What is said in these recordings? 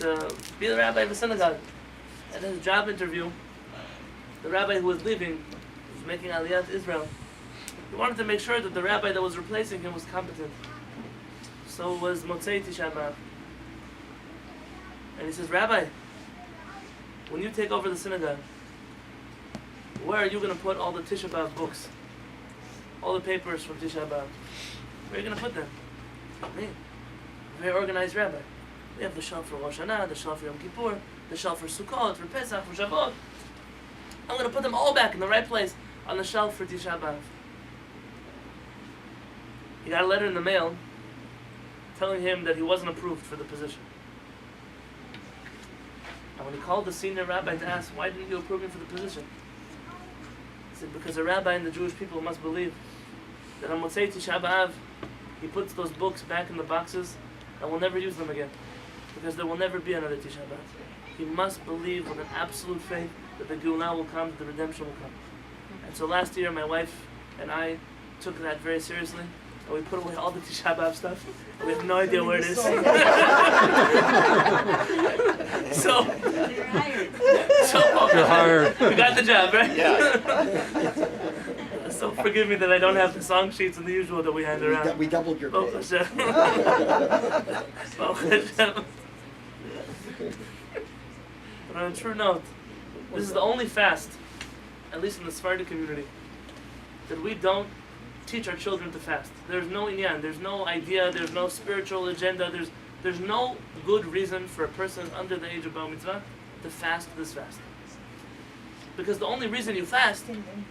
To be the rabbi of the synagogue. And in his job interview, the rabbi who was leaving, was making Aliyah to Israel, he wanted to make sure that the rabbi that was replacing him was competent. So it was Motzei Tisha B'Av. And he says, Rabbi, when you take over the synagogue, where are you going to put all the Tisha B'Av books? All the papers from Tisha B'Av? Where are you going to put them? Me. A very organized rabbi. We have the shelf for Rosh Hashanah, the shelf for Yom Kippur, the shelf for Sukkot, for Pesach, for Shavuot. I'm going to put them all back in the right place on the shelf for Tisha B'Av. He got a letter in the mail telling him that he wasn't approved for the position. And when he called the senior rabbi to ask, why didn't you approve me for the position? He said, because a rabbi and the Jewish people must believe that on Motzei Tisha B'Av, he puts those books back in the boxes and will never use them again. Because there will never be another Tisha B'Av. He must believe with an absolute faith that the Geulah will come, that the redemption will come. And so last year, my wife and I took that very seriously, and we put away all the Tisha B'Av stuff. We have no idea where it is. You're hired. We got the job, right? Yeah. So forgive me that I don't have the song sheets and the usual that we hand around. We doubled your pay. But on a true note, this is the only fast, at least in the Sephardi community, that we don't teach our children to fast. There's no inyan, there's no idea, there's no spiritual agenda, there's no good reason for a person under the age of Bar Mitzvah to fast this fast. Because the only reason you fast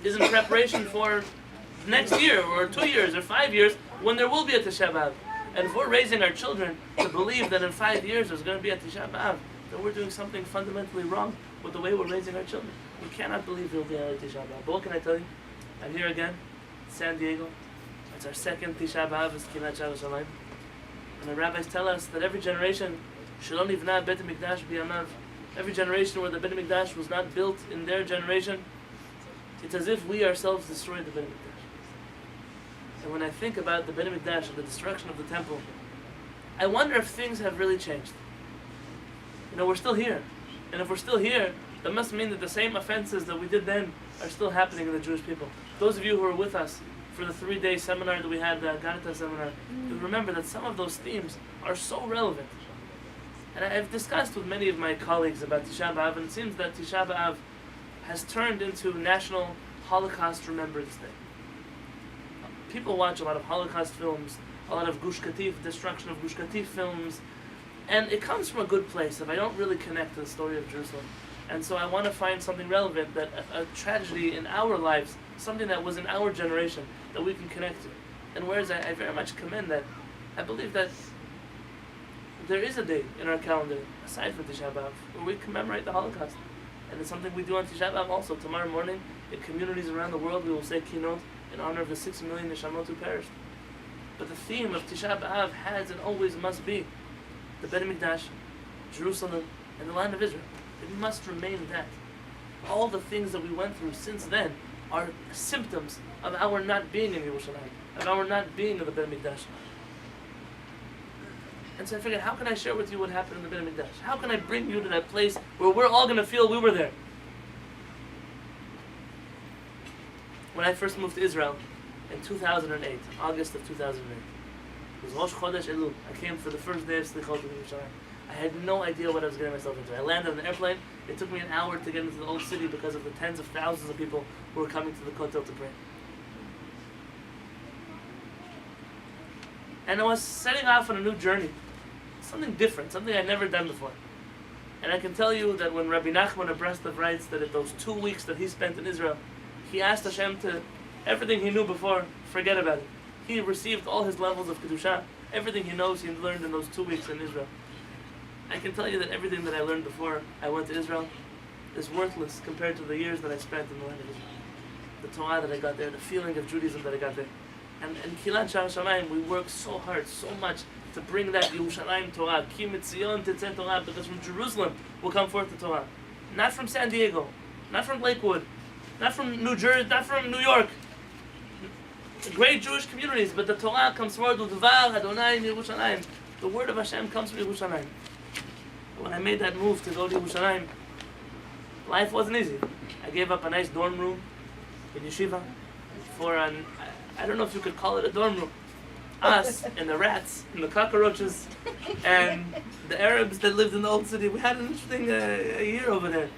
is in preparation for next year, or 2 years, or 5 years, when there will be a Tisha B'Av. And if we're raising our children to believe that in 5 years there's going to be a Tisha B'Av, then we're doing something fundamentally wrong with the way we're raising our children. We cannot believe there will be another Tisha B'Av. But what can I tell you? I'm here again, San Diego. It's our second Tisha B'Av, it's Kehillat Shaar HaShamayim. And the rabbis tell us that every generation, Shalom Nivna Bet HaMikdash B'Yamav, every generation where the Bet HaMikdash was not built in their generation, it's as if we ourselves destroyed the Bet HaMikdash. And when I think about the Bet HaMikdash and the destruction of the temple, I wonder if things have really changed. You know, we're still here. And if we're still here, that must mean that the same offenses that we did then are still happening in the Jewish people. Those of you who were with us for the 3-day seminar that we had, the Ganata seminar, you remember that some of those themes are so relevant. And I've discussed with many of my colleagues about Tisha B'Av, and it seems that Tisha B'Av has turned into National Holocaust Remembrance Day. People watch a lot of Holocaust films, a lot of Gush Katif, destruction of Gush Katif films, and it comes from a good place if I don't really connect to the story of Jerusalem. And so I want to find something relevant, that a tragedy in our lives, something that was in our generation, that we can connect to. And whereas I very much commend that, I believe that there is a day in our calendar, aside from Tisha B'Av, where we commemorate the Holocaust. And it's something we do on Tisha B'Av also. Tomorrow morning, in communities around the world, we will say Kinot in honor of the 6 million Neshamot who perished. But the theme of Tisha B'Av has and always must be the Beit HaMikdash, Jerusalem, and the land of Israel. It must remain that. All the things that we went through since then are symptoms of our not being in Yerushalayim, of our not being in the Beit HaMikdash. And so I figured, how can I share with you what happened in the Beit HaMikdash? How can I bring you to that place where we're all going to feel we were there? When I first moved to Israel in 2008, August of 2008, it was Rosh Chodesh Elul. I came for the first day of Slichot in Yerushalayim. I had no idea what I was getting myself into. I landed on an airplane. It took me an hour to get into the old city because of the tens of thousands of people who were coming to the Kotel to pray. And I was setting off on a new journey. Something different, something I'd never done before. And I can tell you that when Rabbi Nachman of Breslov writes that at those 2 weeks that he spent in Israel, he asked Hashem to, everything he knew before, forget about it. He received all his levels of Kedusha. Everything he knows, he learned in those 2 weeks in Israel. I can tell you that everything that I learned before I went to Israel is worthless compared to the years that I spent in the land of Israel. The Torah that I got there, the feeling of Judaism that I got there. And in Kehillat Shaar HaShamayim, we work so hard, so much to bring that Yerushalayim Torah, Ki Mitzion Tetzeh Torah, because from Jerusalem will come forth the Torah. Not from San Diego, not from Lakewood, not from New Jersey, not from New York. Great Jewish communities, but the Torah comes forward with Dvar Adonai Yerushalayim. The word of Hashem comes from Yerushalayim. When I made that move to go to Yerushalayim, life wasn't easy. I gave up a nice dorm room in yeshiva for an, I don't know if you could call it a dorm room. Us and the rats and the cockroaches and the Arabs that lived in the old city. We had an interesting a year over there.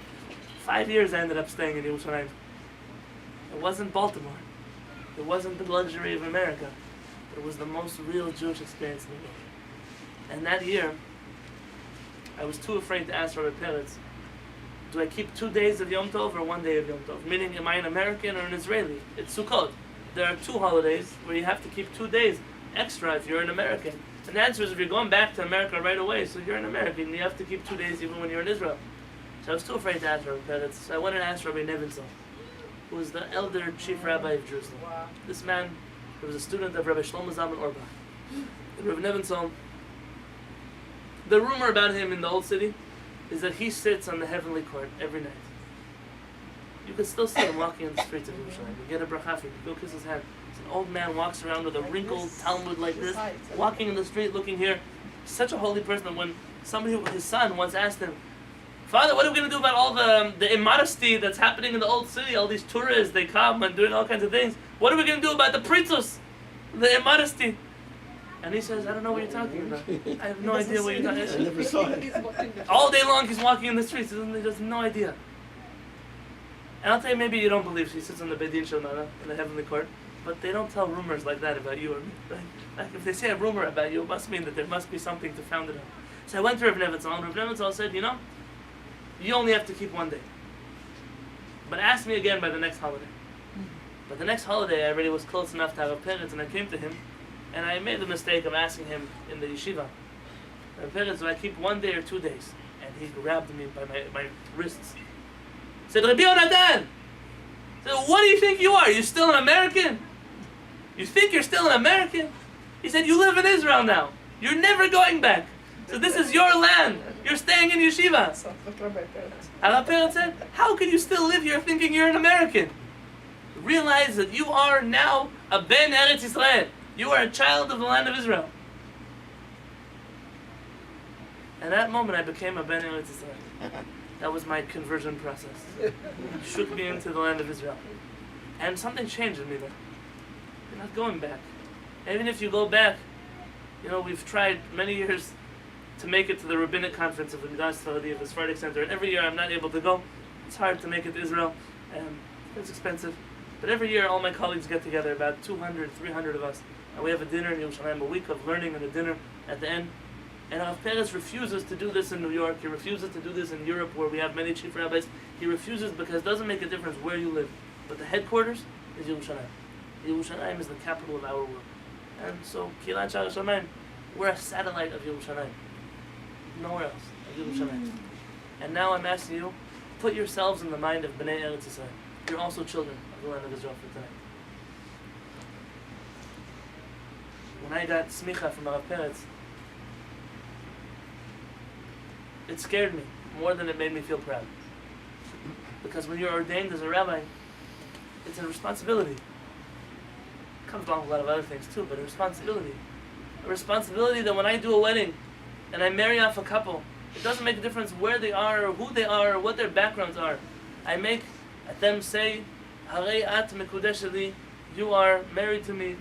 5 years I ended up staying in Yerushalayim. It wasn't Baltimore. It wasn't the luxury of America. It was the most real Jewish experience in the world. And that year, I was too afraid to ask Rabbi Peretz, do I keep 2 days of Yom Tov or 1 day of Yom Tov? Meaning, am I an American or an Israeli? It's Sukkot. There are 2 holidays where you have to keep 2 days extra if you're an American. And the answer is if you're going back to America right away, so you're an American, you have to keep 2 days even when you're in Israel. So I was too afraid to ask Rabbi Peretz. So I went and asked Rabbi Nevinson, who was the elder chief rabbi of Jerusalem. Wow. This man, he was a student of Rabbi Shlomo Zalman Auerbach. Rabbi Nevinson, the rumor about him in the old city is that he sits on the heavenly court every night. You can still see him walking in the streets of Yerushalayim. You get a bracha, you go kiss his hand. It's an old man walks around with a wrinkled Talmud like this, walking in the street, looking here. Such a holy person that when somebody, his son, once asked him, Father, what are we going to do about all the immodesty that's happening in the old city? All these tourists, they come and doing all kinds of things. What are we going to do about the pritzus, the immodesty? And he says, I don't know what you're talking about. I have no idea what you're talking about. I never saw it. All day long he's walking in the streets. He has no idea. And I'll tell you, maybe you don't believe he sits on the Bedin Shonana in the heavenly court, but they don't tell rumors like that about you or me. Like if they say a rumor about you, it must mean that there must be something to found it on. So I went to Rav Nevitzal, and Rav Nevitzal said, you know, you only have to keep 1 day. But ask me again by the next holiday. But the next holiday I already was close enough to have a parents, and I came to him, and I made the mistake of asking him in the yeshiva, parents, do I keep 1 day or 2 days? And he grabbed me by my wrists. He said, Rabbi Yonatan! I said, what do you think you are? You're still an American? You think you're still an American? He said, you live in Israel now. You're never going back. So this is your land. You're staying in yeshiva. Rabbi Peretz said, how can you still live here thinking you're an American? Realize that you are now a Ben Eretz Yisrael. You are a child of the land of Israel. At that moment I became a Ben Eretz Yisrael. That was my conversion process. It shook me into the land of Israel. And something changed in me then. You're not going back. Even if you go back, you know, we've tried many years to make it to the rabbinic conference of the Midas Faradi of the Sephardic Center, and every year I'm not able to go. It's hard to make it to Israel, and it's expensive. But every year all my colleagues get together, about 200, 300 of us, and we have a dinner in Yerushalayim, a week of learning and a dinner at the end. And Rav Peretz refuses to do this in New York. He refuses to do this in Europe, where we have many chief rabbis. He refuses because it doesn't make a difference where you live. But the headquarters is Yerushalayim. Yerushalayim is the capital of our world. And so, Kehillat Shaar HaShamayim, we're a satellite of Yerushalayim. Nowhere else of Yerushalayim. And now I'm asking you, put yourselves in the mind of Bnei Eretz Yisrael. You're also children of the land of Israel for tonight. when I got smicha from our parents, it scared me more than it made me feel proud. Because when you're ordained as a rabbi, it's a responsibility. It comes along with a lot of other things too, but a responsibility. A responsibility that when I do a wedding and I marry off a couple, it doesn't make a difference where they are or who they are or what their backgrounds are. I make them say, Harei at mekudesh li, you are married to me,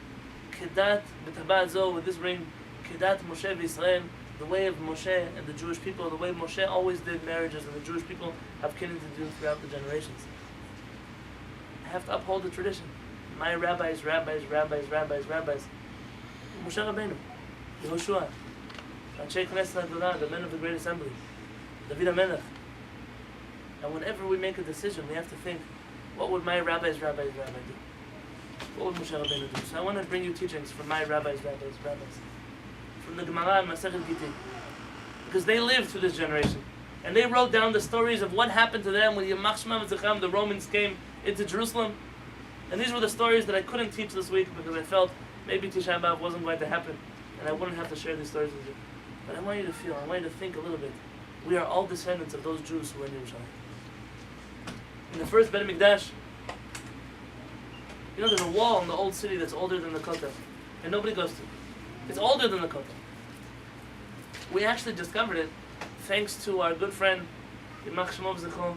kedat b'tabah zo, with this ring, kedat Moshe v'Yisrael, the way of Moshe and the Jewish people, the way Moshe always did marriages and the Jewish people have continued to do throughout the generations. I have to uphold the tradition. My rabbis. Moshe Rabbeinu, Yehoshua, Anshe Knesset HaGdula, the men of the Great Assembly, David HaMelech. And whenever we make a decision, we have to think, what would my rabbis do? What would Moshe Rabbeinu do? So I want to bring you teachings from my rabbis. From the Gemara and Masechet Gittin, because they lived through this generation, and they wrote down the stories of what happened to them when Yamach Shema V'Zecham, the Romans came into Jerusalem, and these were the stories that I couldn't teach this week because I felt maybe Tisha B'Av wasn't going to happen, and I wouldn't have to share these stories with you. But I want you to feel, I want you to think a little bit. We are all descendants of those Jews who were in Yerushalayim. In the first Beit Mikdash, there's a wall in the old city that's older than the Kotel, and nobody goes to. It's older than the Kotel. We actually discovered it thanks to our good friend, Yimach Shemo V'Zichron.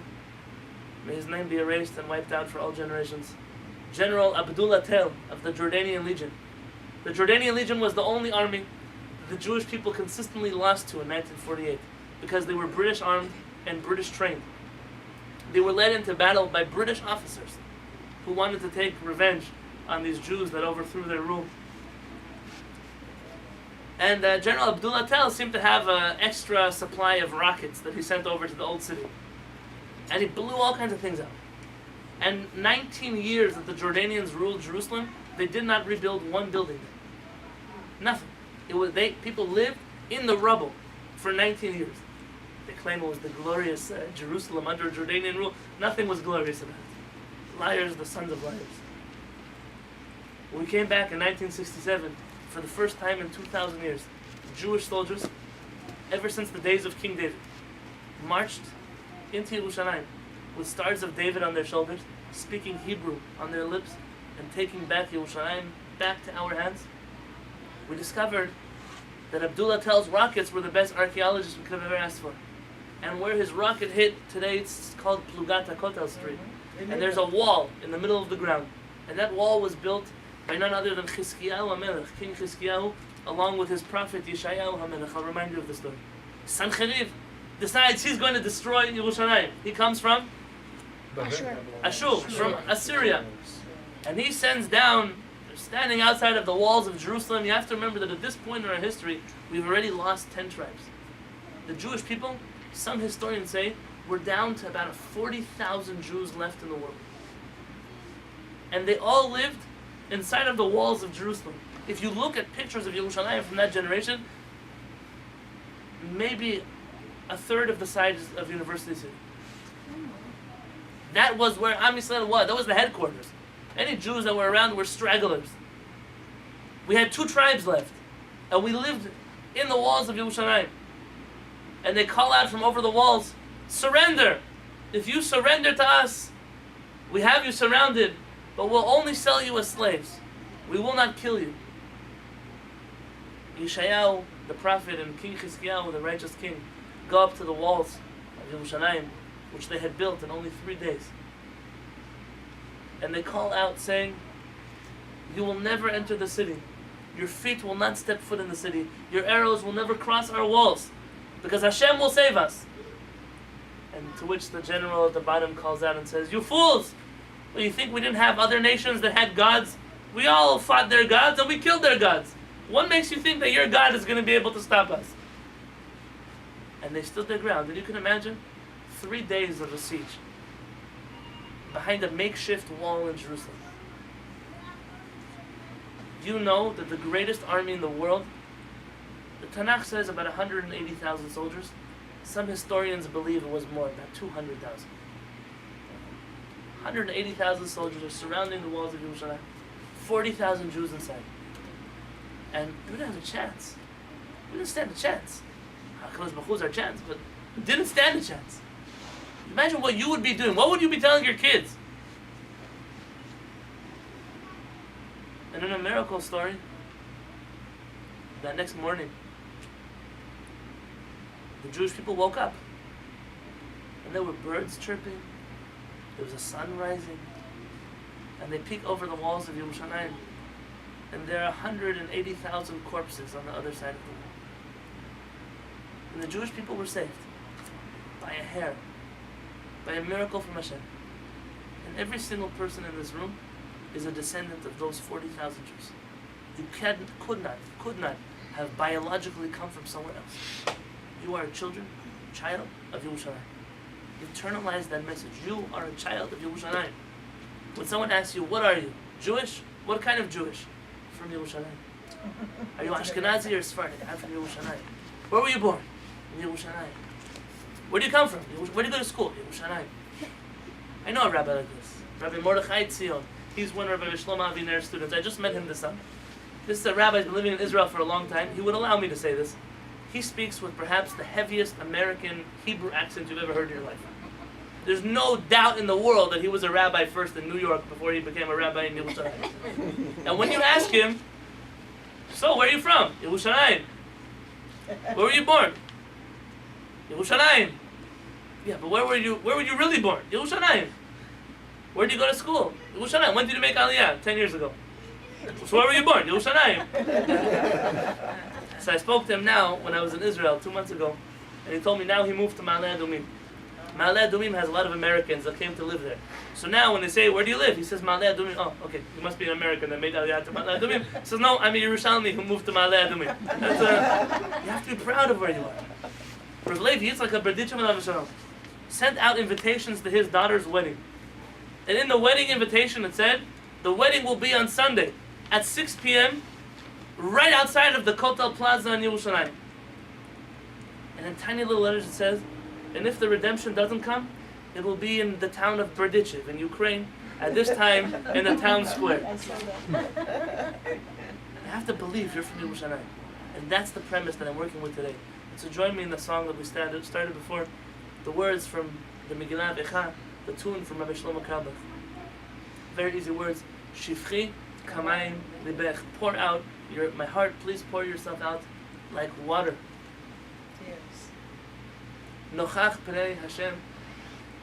May his name be erased and wiped out for all generations. General Abdullah Tel of the Jordanian Legion. The Jordanian Legion was the only army that the Jewish people consistently lost to in 1948 because they were British armed and British trained. They were led into battle by British officers who wanted to take revenge on these Jews that overthrew their rule. And General Abdullah Tel seemed to have an extra supply of rockets that he sent over to the old city. And he blew all kinds of things out. And 19 years that the Jordanians ruled Jerusalem, they did not rebuild one building. Nothing. People lived in the rubble for 19 years. They claim it was the glorious Jerusalem under Jordanian rule. Nothing was glorious about it. Liars, the sons of liars. When we came back in 1967, for the first time in 2,000 years, Jewish soldiers, ever since the days of King David, marched into Yerushalayim with stars of David on their shoulders, speaking Hebrew on their lips, and taking back Yerushalayim back to our hands. We discovered that Abdullah Tel's rockets were the best archaeologists we could have ever asked for. And where his rocket hit, today it's called Plugat HaKotel Street. And there's a wall in the middle of the ground. And that wall was built by none other than Chizkiyahu HaMelech, King Chizkiyahu, along with his prophet Yeshayahu HaMelech. I'll remind you of the story. Sancheriv decides he's going to destroy Yerushalayim. He comes from Ashur, from Assyria. And he sends down, standing outside of the walls of Jerusalem. You have to remember that at this point in our history, we've already lost 10 tribes. The Jewish people, some historians say, we're down to about 40,000 Jews left in the world. And they all lived inside of the walls of Jerusalem. If you look at pictures of Yerushalayim from that generation, maybe a third of the size of University City. That was where Am Yisrael was. That was the headquarters. Any Jews that were around were stragglers. We had 2 tribes left, and we lived in the walls of Yerushalayim. And they call out from over the walls, surrender! If you surrender to us, we have you surrounded, but we'll only sell you as slaves. We will not kill you. Yeshayahu, the prophet, and King Chizkiyahu, the righteous king, go up to the walls of Yerushalayim, which they had built in only 3 days. And they call out saying, you will never enter the city. Your feet will not step foot in the city. Your arrows will never cross our walls, because Hashem will save us. And to which the general at the bottom calls out and says, you fools! Well, you think we didn't have other nations that had gods? We all fought their gods and we killed their gods. What makes you think that your God is going to be able to stop us? And they stood their ground. And you can imagine 3 days of a siege behind a makeshift wall in Jerusalem. Do you know that the greatest army in the world, the Tanakh says about 180,000 soldiers. Some historians believe it was more, about 200,000. 180,000 soldiers are surrounding the walls of Yerushalayim. 40,000 Jews inside. And we didn't have a chance. We didn't stand a chance. HaKadosh Baruch Hu was our chance, but we didn't stand a chance. Imagine what you would be doing. What would you be telling your kids? And in a miracle story, that next morning, the Jewish people woke up. And there were birds chirping. There was a sun rising. And they peek over the walls of Yerushalayim. And there are 180,000 corpses on the other side of the wall. And the Jewish people were saved. By a hair. By a miracle from Hashem. And every single person in this room is a descendant of those 40,000 Jews. You could not have biologically come from somewhere else. You are a child of Yerushalayim. Internalize that message. You are a child of Yerushalayim. When someone asks you, what are you? Jewish? What kind of Jewish? From Yerushalayim. Are you Ashkenazi or Sephardic? I'm from Yerushalayim. Where were you born? In Yerushalayim. Where do you come from? Where do you go to school? Yerushalayim. I know a rabbi like this. Rabbi Mordechai Tzion. He's one of Rabbi Shlomo Aviner's students. I just met him this summer. This is a rabbi who's been living in Israel for a long time. He would allow me to say this. He speaks with perhaps the heaviest American Hebrew accent you've ever heard in your life. There's no doubt in the world that he was a rabbi first in New York before he became a rabbi in Yerushalayim. And when you ask him, so where are you from? Yerushalayim. Where were you born? Yerushalayim. Yeah, but where were you really born? Yerushalayim. Where did you go to school? Yerushalayim. When did you make Aliyah? 10 years ago. So where were you born? Yerushalayim. So I spoke to him now when I was in Israel 2 months ago, and he told me now he moved to Ma'ale Adumim. Ma'ale Adumim has a lot of Americans that came to live there. So now when they say, where do you live? He says, Ma'ale Adumim. Oh, okay, you must be an American that made Aliyah to Ma'ale Adumim. He says, no, I'm a Yerushalmi who moved to Ma'ale Adumim. You have to be proud of where you are. Rav Levi Yitzchak Berditchem Alav Shalom sent out invitations to his daughter's wedding. And in the wedding invitation it said, the wedding will be on Sunday at 6 p.m. right outside of the Kotel Plaza in Yerushalayim. And in tiny little letters it says, and if the redemption doesn't come, it will be in the town of Berdichev in Ukraine, at this time in the town square. You have to believe you're from Yerushalayim. And that's the premise that I'm working with today. So join me in the song that we started before, the words from the Megillah Echa, the tune from Rabbi Shlomo Carlebach. Very easy words. Shifchi kamayim libech. Pour out my heart. Please pour yourself out like water. Yes. Nochach pnei Hashem,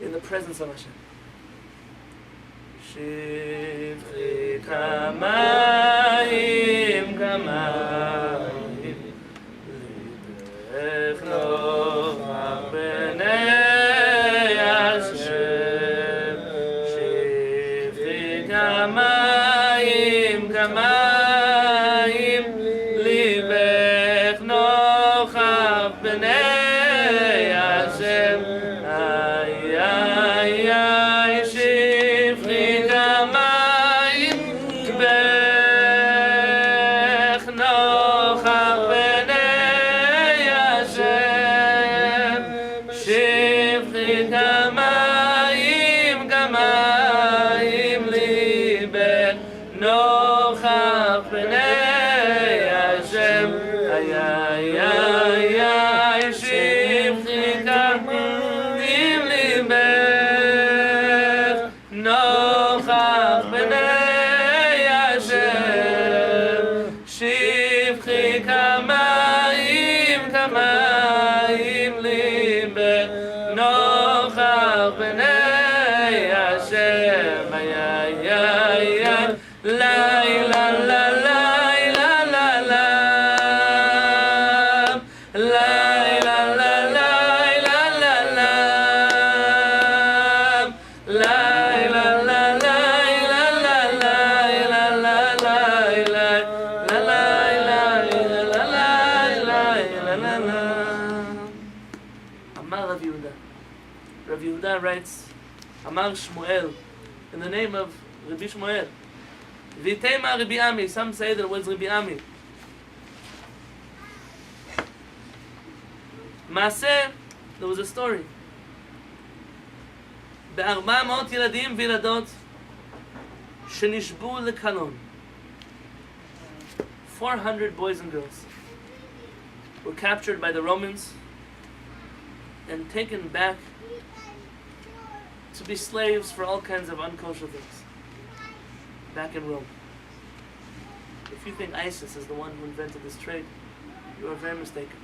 in the presence of Hashem. Shifchi kamayim kamayim libech nochach pnei Hashem. Shifchi kamayim kamayim libech nochach pnei Hashem. Ay ay ay shifchi kamayim libech nochach pnei Hashem. Shifchi kamayim kamayim libech nochach pnei Hashem. Ay ay ay ay shifchi kamayim libech nochach pnei Hashem. Shifchi kamayim kamayim libech nochach pnei Hashem. Ay ay ay ay la la la la la la la la la la la la la la la la la la Amar Rav Yehuda. Rav Yehuda writes, Amar Shmuel, in the name of Rabbi Shmuel. Vitema Rabbi Ami. Some say that it was Rabbi Ami. Maaseh, there was a story. ב-400 ילדים וילדות שנשבו לקלון. 400 boys and girls were captured by the Romans and taken back to be slaves for all kinds of unkosher things back in Rome. If you think ISIS is the one who invented this trade, you are very mistaken.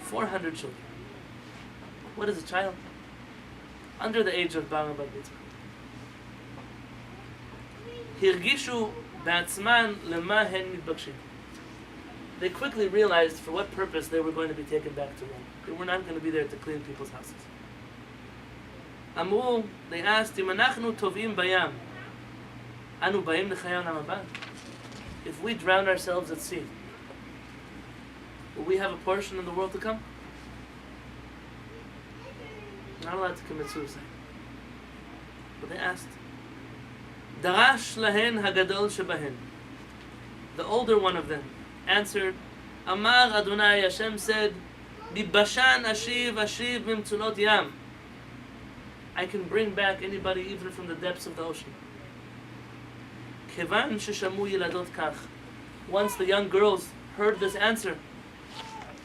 400 children. What is a child? Under the age of bar בת מצווה. הרגישו בעצמן למה הן מתבקשים. They quickly realized for what purpose they were going to be taken back to Rome. They were not going to be there to clean people's houses. אמרו, they asked, אם אנחנו טובעים בים, אנו באים לחיי העולם הבא? If we drown ourselves at sea, will we have a portion in the world to come? Not allowed to commit suicide. But they asked. דרש להן הגדול שבהן. The older one of them answered, Amar Adonai, Hashem said, Bibashan ashiv mimtzunot yam. I can bring back anybody even from the depths of the ocean. Kevan sheshamu yiladot kach. Once the young girls heard this answer,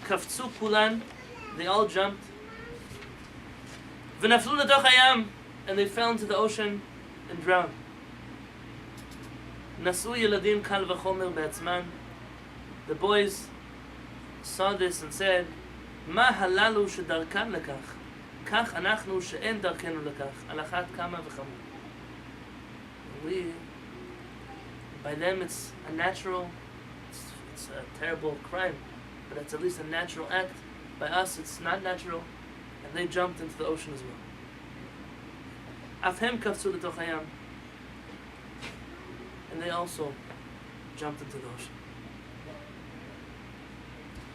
kafzu kulan, they all jumped. V'naflu letoch hayam, and they fell into the ocean and drowned. Nasu yiladim kal v'chomer be'atzman. The boys saw this and said, Ma halalu shedarkan lekach, kach anachnu she'en darkenu lekach, alachat kama v'chamu. We, by them it's a natural, it's a terrible crime, but it's at least a natural act. By us it's not natural, and they jumped into the ocean as well. Afhem kafzu letoch hayam, and they also jumped into the ocean.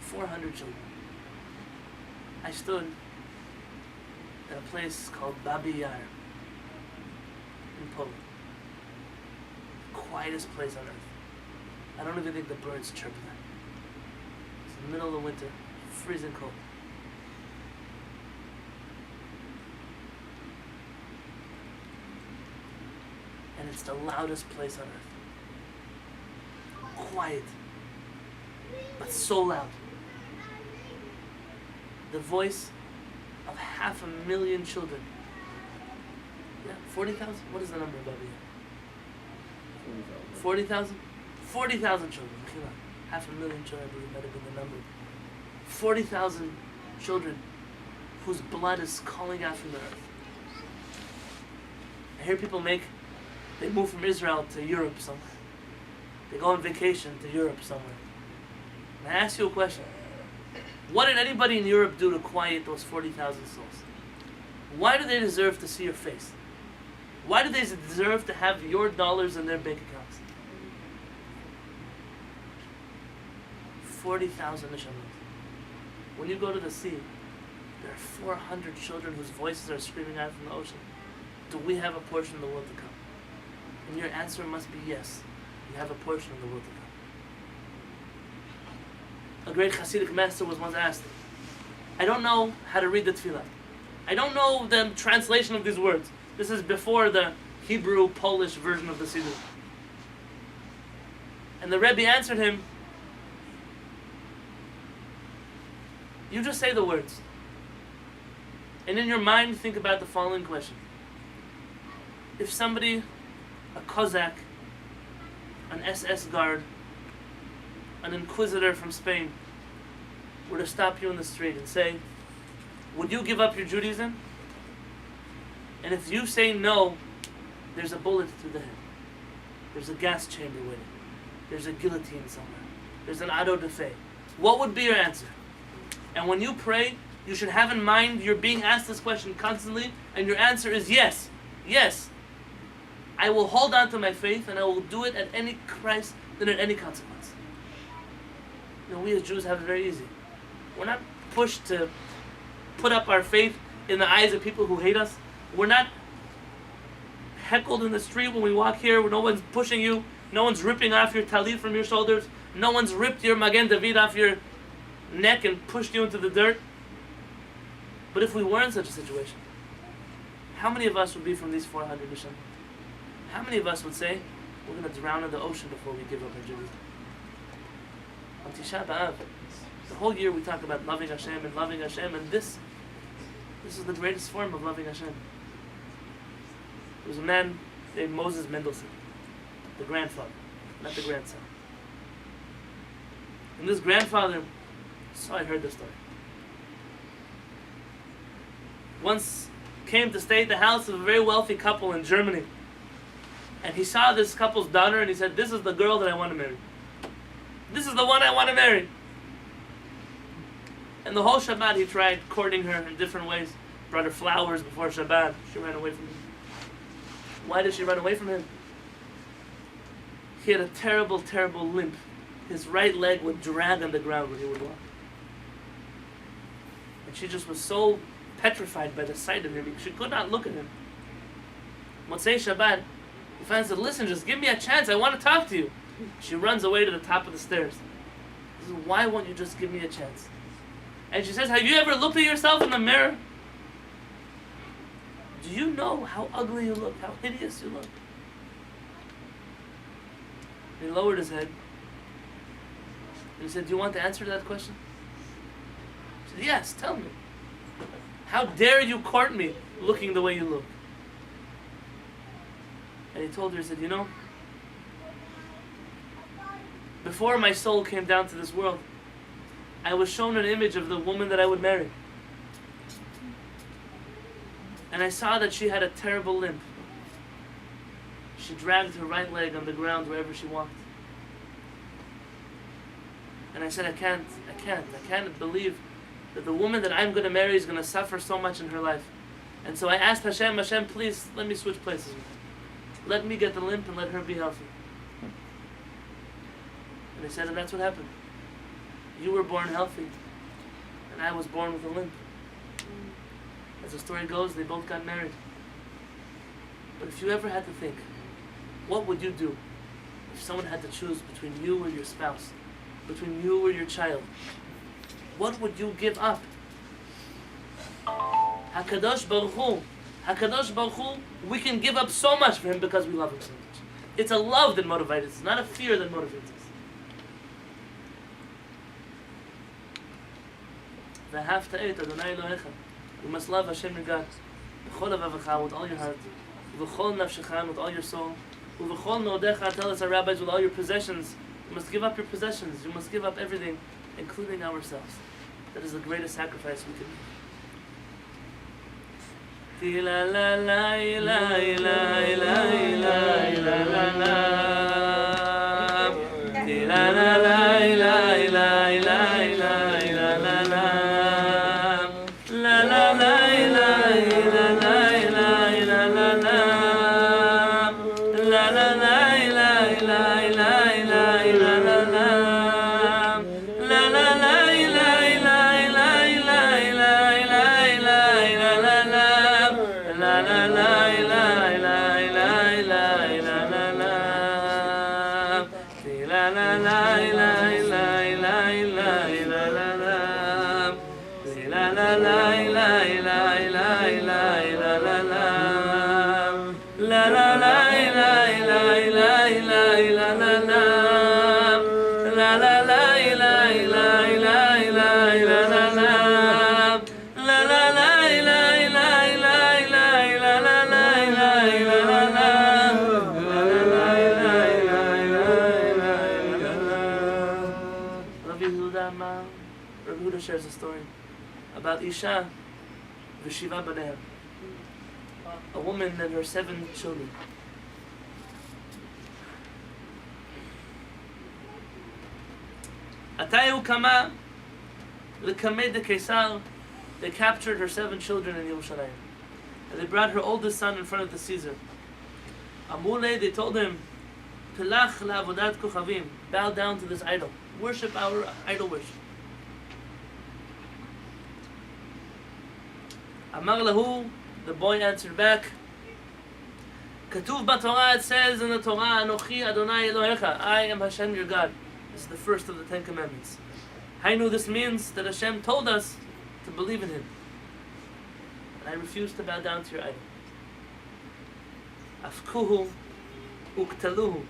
400 children. I stood at a place called Babi Yar in Poland. Quietest place on earth. I don't even think the birds chirp there. It's in the middle of the winter, freezing cold. And it's the loudest place on earth. Quiet, but so loud. The voice of 500,000 children. Yeah, 40,000? What is the number, Bobby? 40,000? 40,000 children. Kehillat. 500,000 children, I believe, might have been the number. 40,000 children whose blood is calling out from the earth. I hear people they move from Israel to Europe somewhere. They go on vacation to Europe somewhere. And I ask you a question. What did anybody in Europe do to quiet those 40,000 souls? Why do they deserve to see your face? Why do they deserve to have your dollars in their bank accounts? 40,000 neshamot. When you go to the sea, there are 400 children whose voices are screaming out from the ocean. Do we have a portion of the world to come? And your answer must be yes. You have a portion of the world to come. A great Hasidic master was once asked, I don't know how to read the tefillah. I don't know the translation of these words. This is before the Hebrew-Polish version of the Siddur. And the Rebbe answered him, you just say the words. And in your mind, think about the following question. If somebody, a Cossack, an SS guard, an inquisitor from Spain, were to stop you in the street and say, would you give up your Judaism? And if you say no, there's a bullet through the head. There's a gas chamber waiting. There's a guillotine somewhere. There's an auto da fe. What would be your answer? And when you pray, you should have in mind you're being asked this question constantly, and your answer is yes. Yes. I will hold on to my faith, and I will do it at any price and at any consequence. You know, we as Jews have it very easy. We're not pushed to put up our faith in the eyes of people who hate us. We're not heckled in the street when we walk here where no one's pushing you. No one's ripping off your talit from your shoulders. No one's ripped your Magen David off your neck and pushed you into the dirt. But if we were in such a situation, how many of us would be from these 400 Nisham? How many of us would say, we're going to drown in the ocean before we give up our Judaism? on Tisha B'Av. The whole year we talk about loving Hashem, and this is the greatest form of loving Hashem. There was a man named Moses Mendelssohn, the grandfather, not the grandson. And this grandfather, so I heard the story, once came to stay at the house of a very wealthy couple in Germany. And he saw this couple's daughter and he said, "This is the girl that I want to marry. This is the one I want to marry." And the whole Shabbat he tried courting her in different ways. Brought her flowers before Shabbat. She ran away from him. Why did she run away from him? He had a terrible, terrible limp. His right leg would drag on the ground when he would walk. And she just was so petrified by the sight of him. She could not look at him. Motzei Shabbat, he finally said, "Listen, just give me a chance. I want to talk to you." She runs away to the top of the stairs. He says, "Why won't you just give me a chance?" And she says, "Have you ever looked at yourself in the mirror? Do you know how ugly you look, how hideous you look?" He lowered his head. And he said, "Do you want the answer to that question?" She said, "Yes, tell me. How dare you court me looking the way you look?" And he told her, he said, "You know, before my soul came down to this world, I was shown an image of the woman that I would marry. And I saw that she had a terrible limp. She dragged her right leg on the ground wherever she walked. And I said, I can't believe that the woman that I'm going to marry is going to suffer so much in her life. And so I asked Hashem, please let me switch places with her. Let me get the limp and let her be healthy." And he said, and that's what happened. You were born healthy, and I was born with a limp. As the story goes, they both got married. But if you ever had to think, what would you do if someone had to choose between you or your spouse, between you or your child? What would you give up? HaKadosh Baruch Hu, we can give up so much for him because we love him so much. It's a love that motivates us, not a fear that motivates us. V'ahavta et Adonai Elohecha. You must love Hashem your God. B'chol havavecha, with all your heart. V'chol nafshecha, with all your soul. V'chol nodecha, tell us our rabbis, with all your possessions. You must give up your possessions. You must give up everything, including ourselves. That is the greatest sacrifice we can make. Ti la la la la la la la la la. Ti la la la la la la la la la. La la la la la la la la la. La la la la la la la la la. Rabbi shares a story about Isha v'shiva baneha, a woman and her 7 children. Atayu kama l'kamei de Kesar. They captured her 7 children in Yerushalayim, and they brought her oldest son in front of the Caesar. Amule, they told him, Pelach la'avodat kochavim, bow down to this idol, worship our idol worship. Amar lahu, the boy answered back, Katuv b'Torah, it says in the Torah, Anochi Adonai Elohecha, I am Hashem your God. This is the first of the 10 commandments. Hainu, this means that Hashem told us to believe in him. And I refuse to bow down to your idol. Afkuhu uktaluhu.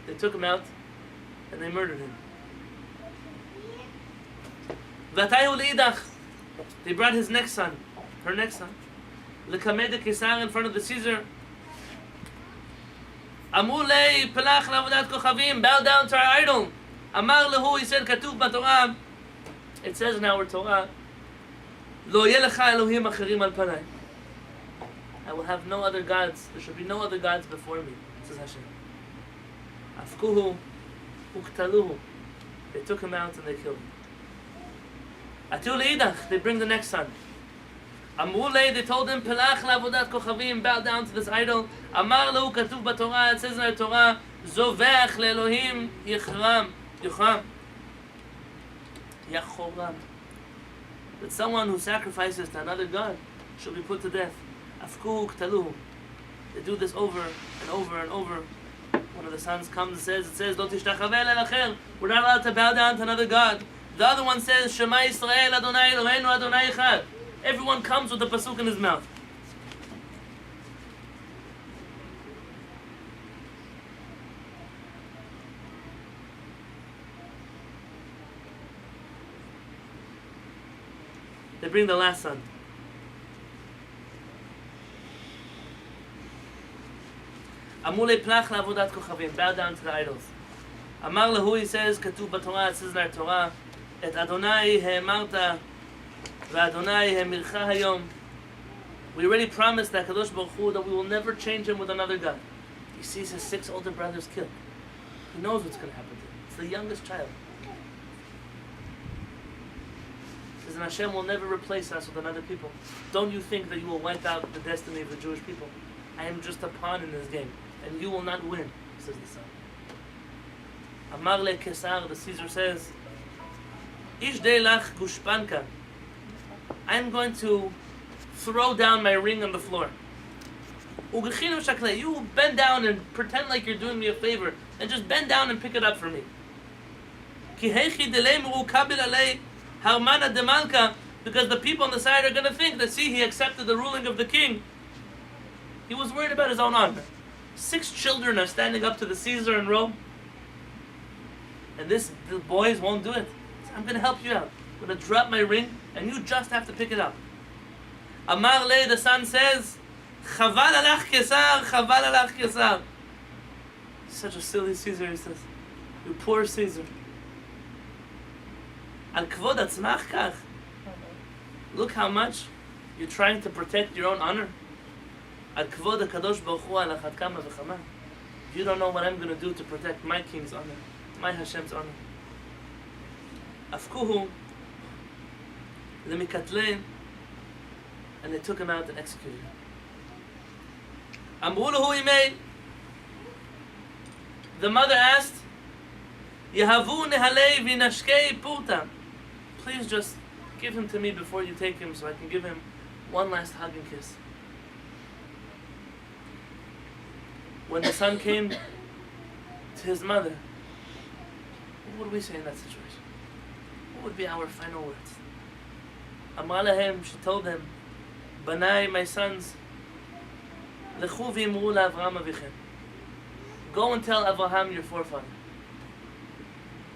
They took him out and they murdered him. V'atayu leidach. They brought his next son, her next son, l'kamed Kesar in front of the Caesar. Amru lei pelach la'avodat kochavim, bow down to our idol. Amar lehu, he said, katuv b'Torah. It says in our Torah, Lo yeh lecha Elohim acherim al panai. I will have no other gods. There should be no other gods before me, says Hashem. Afkuhu uktaluhu. They took him out and they killed him. Atu leidach. They bring the next son. Amru lei, they told him, Pelach la'avodat kochavim, bow down to this idol. Amar lehu, katuv b'Torah. It says in our Torah, Zovech le'Elohim yichram. Yachoram. That someone who sacrifices to another god shall be put to death. Afku ktaluhu. They do this over and over and over. One of the sons comes and says, Lo tishtachaveh le'elacher. We're not allowed to bow down to another god. The other one says, Shema Yisrael Adonai Eloheinu Adonai Echad. Everyone comes with a pasuk in his mouth. They bring the last son. Amule plach la'avodat kochavim, bow down to the idols. Amar lehu, he says, katuv b'Torah, it says in our Torah, et Adonai he'emarta, v'Adonai he'mircha hayom. We already promised that Kadosh Baruch Hu that we will never change him with another god. He sees his 6 older brothers killed. He knows what's going to happen to him. It's the youngest child. And Hashem will never replace us with another people. Don't you think that you will wipe out the destiny of the Jewish people? I am just a pawn in this game, and you will not win, says the son. Amar le Kesar, the Caesar says, Ish de lach gushpanka. I am going to throw down my ring on the floor. Ugechinu shakle. You bend down and pretend like you're doing me a favor, and just bend down and pick it up for me. Ki hechi delei meru kabel alei. Harmana de Malka, because the people on the side are going to think that, see, he accepted the ruling of the king. He was worried about his own honor. 6 children are standing up to the Caesar in Rome, and the boys won't do it. So I'm going to help you out. I'm going to drop my ring, and you just have to pick it up. Amar le, the son says, Chaval alach Kesar, Chaval alach Kesar. Such a silly Caesar, he says. You poor Caesar. Al kvod atzmach kach. Look how much you're trying to protect your own honor. Al kvod HaKadosh Baruch Hu al achat kama v'chama. You don't know what I'm going to do to protect my king's honor, my Hashem's honor. Afkuhu lemikatlein, and they took him out and executed him. Amru lahu imei. The mother asked, Yehavu nehalei v'nashkei purta. Please just give him to me before you take him so I can give him one last hug and kiss. When the son came to his mother, what would we say in that situation? What would be our final words? Amar lahem, she told them, Banai, my sons, lechu v'imru la'Avraham avichem. Go and tell Avraham, your forefather.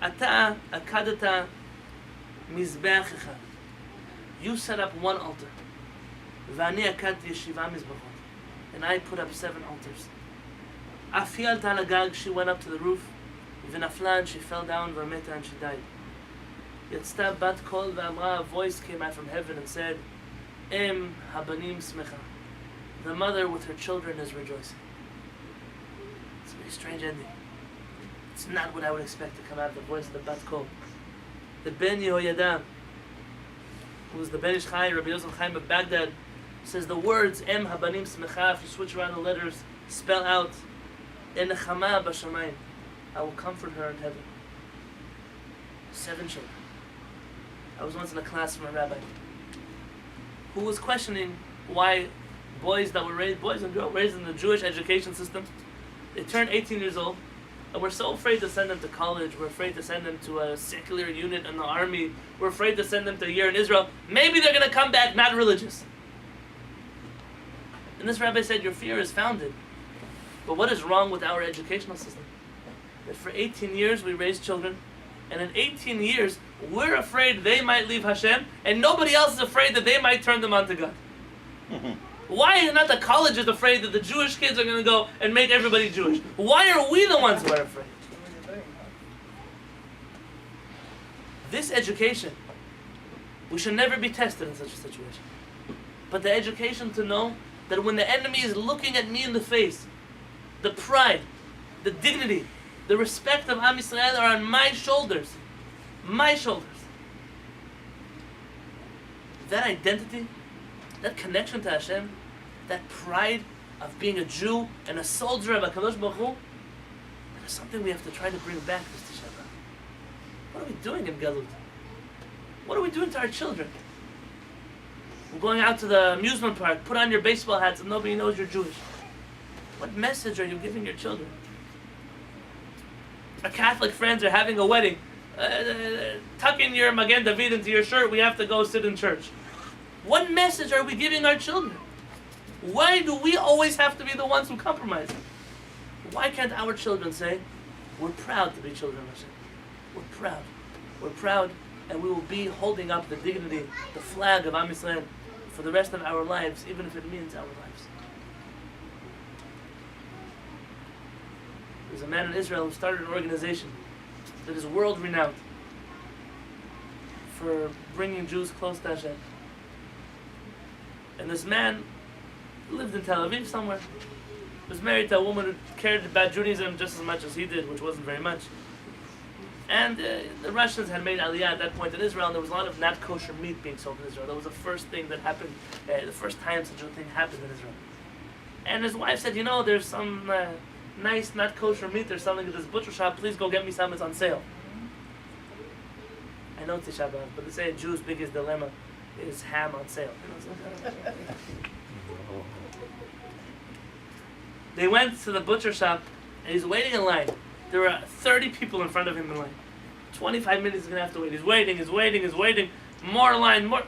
Ata akadata mizbeach echad. You set up one altar. V'ani akadti yeshiva mizbachot. And I put up 7 altars. Afi alta lagag, she went up to the roof. V'nafla, and she fell down. V'meta, and she died. Yatzta bat kol v'amra, a voice came out from heaven and said, Em habanim smecha. The mother with her children is rejoicing. It's a very strange ending. It's not what I would expect to come out of the voice of the Bat Kol. The Ben Yehoyada, who was the Ben Ish Chai, Rabbi Yonatan Halevy of Baghdad, says the words Em Habanim Smecha, if you switch around the letters, spell out Enechama HaShamayim. I will comfort her in heaven. 7 children. I was once in a class from a rabbi who was questioning why boys that were raised, boys and girls raised in the Jewish education system, they turn 18 years old, and we're so afraid to send them to college, we're afraid to send them to a secular unit in the army, we're afraid to send them to a year in Israel. Maybe they're going to come back not religious. And this rabbi said, your fear is founded. But what is wrong with our educational system? That for 18 years we raise children, And in 18 years, we're afraid they might leave Hashem, and nobody else is afraid that they might turn them onto God. Why is not the colleges afraid that the Jewish kids are going to go and make everybody Jewish? Why are we the ones who are afraid? This education, we should never be tested in such a situation. But the education to know that when the enemy is looking at me in the face, the pride, the dignity, the respect of Am Yisrael are on my shoulders. My shoulders. That identity, that connection to Hashem, that pride of being a Jew and a soldier of HaKadosh Baruch Hu, that is something we have to try to bring back this Tisha B'Av. What are we doing in Galut? What are we doing to our children? We're going out to the amusement park, put on your baseball hats and nobody knows you're Jewish. What message are you giving your children? Our Catholic friends are having a wedding. Tuck in your Magen David into your shirt, we have to go sit in church. What message are we giving our children? Why do we always have to be the ones who compromise? Why can't our children say, we're proud to be children of Hashem. We're proud. We're proud, and we will be holding up the dignity, the flag of Am Yisrael for the rest of our lives, even if it means our lives. There's a man in Israel who started an organization that is world-renowned for bringing Jews close to Hashem. And this man lived in Tel Aviv somewhere. Was married to a woman who cared about Judaism just as much as he did, which wasn't very much. And the Russians had made Aliyah at that point in Israel, and there was a lot of not kosher meat being sold in Israel. That was the first thing that happened, the first time such a thing happened in Israel. And his wife said, there's some nice not kosher meat or something at this butcher shop, please go get me some, it's on sale. I know Tisha B'Av, but they say a Jew's biggest dilemma is ham on sale. They went to the butcher shop and he's waiting in line. There were 30 people in front of him in line. 25 minutes he's going to have to wait. He's waiting. More line, more.